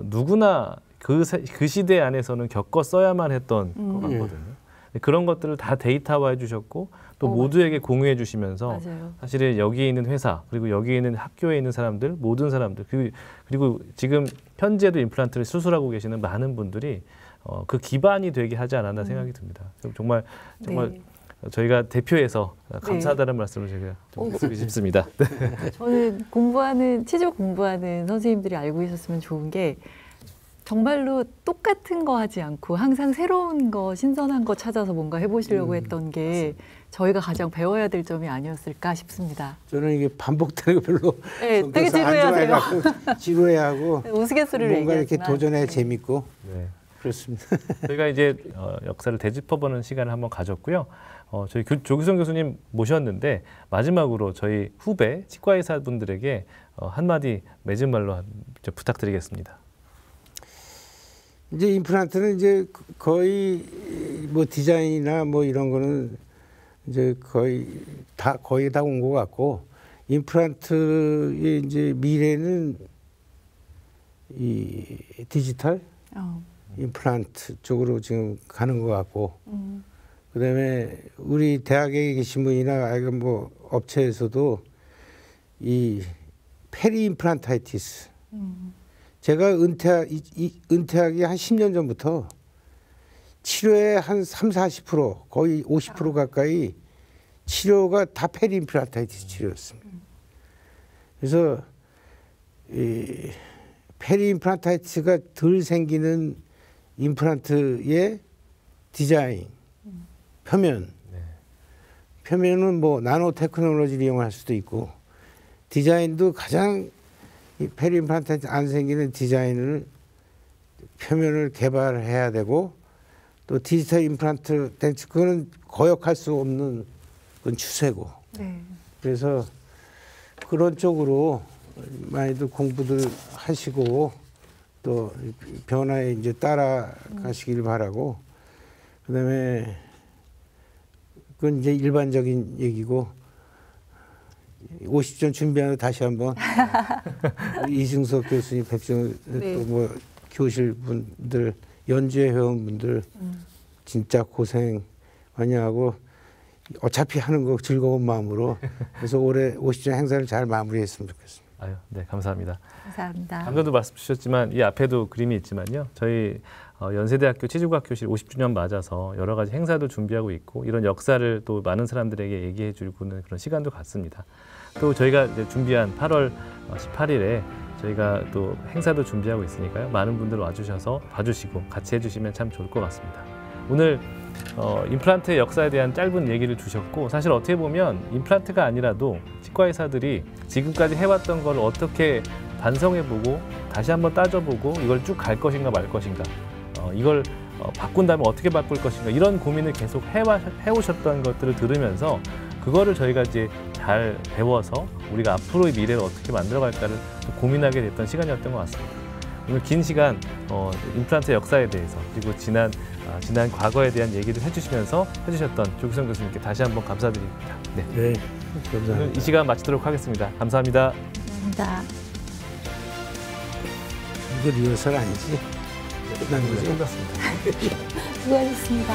누구나 그 시대 안에서는 겪었어야만 했던 것 같거든요. 그런 것들을 다 데이터화해 주셨고 또 모두에게 공유해 주시면서 사실은 여기에 있는 회사 그리고 여기에 있는 학교에 있는 사람들 모든 사람들 그리고 지금 현재도 임플란트를 수술하고 계시는 많은 분들이 그 기반이 되게 하지 않았나 생각이 듭니다. 정말 저희가 대표해서 감사하다는 말씀을 제가 좀 드리고 싶습니다. 저는 치주 공부하는 선생님들이 알고 있었으면 좋은 게 정말로 똑같은 거 하지 않고 항상 새로운 거, 신선한 거 찾아서 뭔가 해보시려고 했던 게 저희가 가장 배워야 될 점이 아니었을까 싶습니다. 저는 이게 반복되는 거 별로 되게 지루해하세요. 지루해하고 우스갯소리를 뭔가 이렇게 도전해 재밌고 그렇습니다. 저희가 이제 역사를 되짚어보는 시간을 한번 가졌고요. 저희 조규성 교수님 모셨는데 마지막으로 저희 후배 치과의사분들에게 한마디 맺은 말로 부탁드리겠습니다. 이제 임플란트는 이제 거의 뭐 디자인이나 뭐 이런 거는 이제 거의 다 온 것 같고, 임플란트의 이제 미래는 이 디지털 임플란트 쪽으로 지금 가는 것 같고, 그다음에 우리 대학에 계신 분이나 뭐 업체에서도 이 페리 임플란타이티스, 제가 은퇴하기 한 10년 전부터 치료의 한 30-40% 거의 50% 가까이 치료가 다 페리 임플란타이티스 치료였습니다. 그래서 이 페리 임플란타이티스가 덜 생기는 임플란트의 디자인, 표면은 뭐 나노 테크놀로지를 이용할 수도 있고, 디자인도 가장 이 페리 임플란트 안 생기는 디자인을 표면을 개발해야 되고, 또 디지털 임플란트 그거는 거역할 수 없는 그건 추세고. 네. 그래서 그런 쪽으로 많이들 공부들 하시고 또 변화에 이제 따라가시길 바라고, 그다음에 그건 이제 일반적인 얘기고, 50전 준비하는 다시 한번 이중석 교수님, 백승 네. 또 뭐 교실 분들, 연주회 회원분들 진짜 고생 많이 하고 어차피 하는 거 즐거운 마음으로, 그래서 올해 50전 행사를 잘 마무리했으면 좋겠습니다. 아유, 네, 감사합니다. 감사합니다. 방금도 말씀 주셨지만 이 앞에도 그림이 있지만요. 저희 연세대학교 치주과학교실 50주년 맞아서 여러 가지 행사도 준비하고 있고, 이런 역사를 또 많은 사람들에게 얘기해 주고는 그런 시간도 갖습니다. 또 저희가 이제 준비한 8월 18일에 저희가 또 행사도 준비하고 있으니까요. 많은 분들 와주셔서 봐주시고 같이 해주시면 참 좋을 것 같습니다. 오늘 임플란트의 역사에 대한 짧은 얘기를 주셨고, 사실 어떻게 보면 임플란트가 아니라도 치과 의사들이 지금까지 해왔던 걸 어떻게 반성해보고 다시 한번 따져보고 이걸 쭉 갈 것인가 말 것인가, 이걸 바꾼다면 어떻게 바꿀 것인가, 이런 고민을 계속 해오셨던 것들을 들으면서 그거를 저희가 이제 잘 배워서 우리가 앞으로의 미래를 어떻게 만들어갈까를 고민하게 됐던 시간이었던 것 같습니다. 오늘 긴 시간 임플란트 역사에 대해서, 그리고 지난 과거에 대한 얘기를 해주셨던 조기성 교수님께 다시 한번 감사드립니다. 네, 네, 감사합니다. 오늘 이 시간 마치도록 하겠습니다. 감사합니다. 감사합니다. 이거 리허설 아니지? 끝난 거지? 끝났습니다. 수고하셨습니다.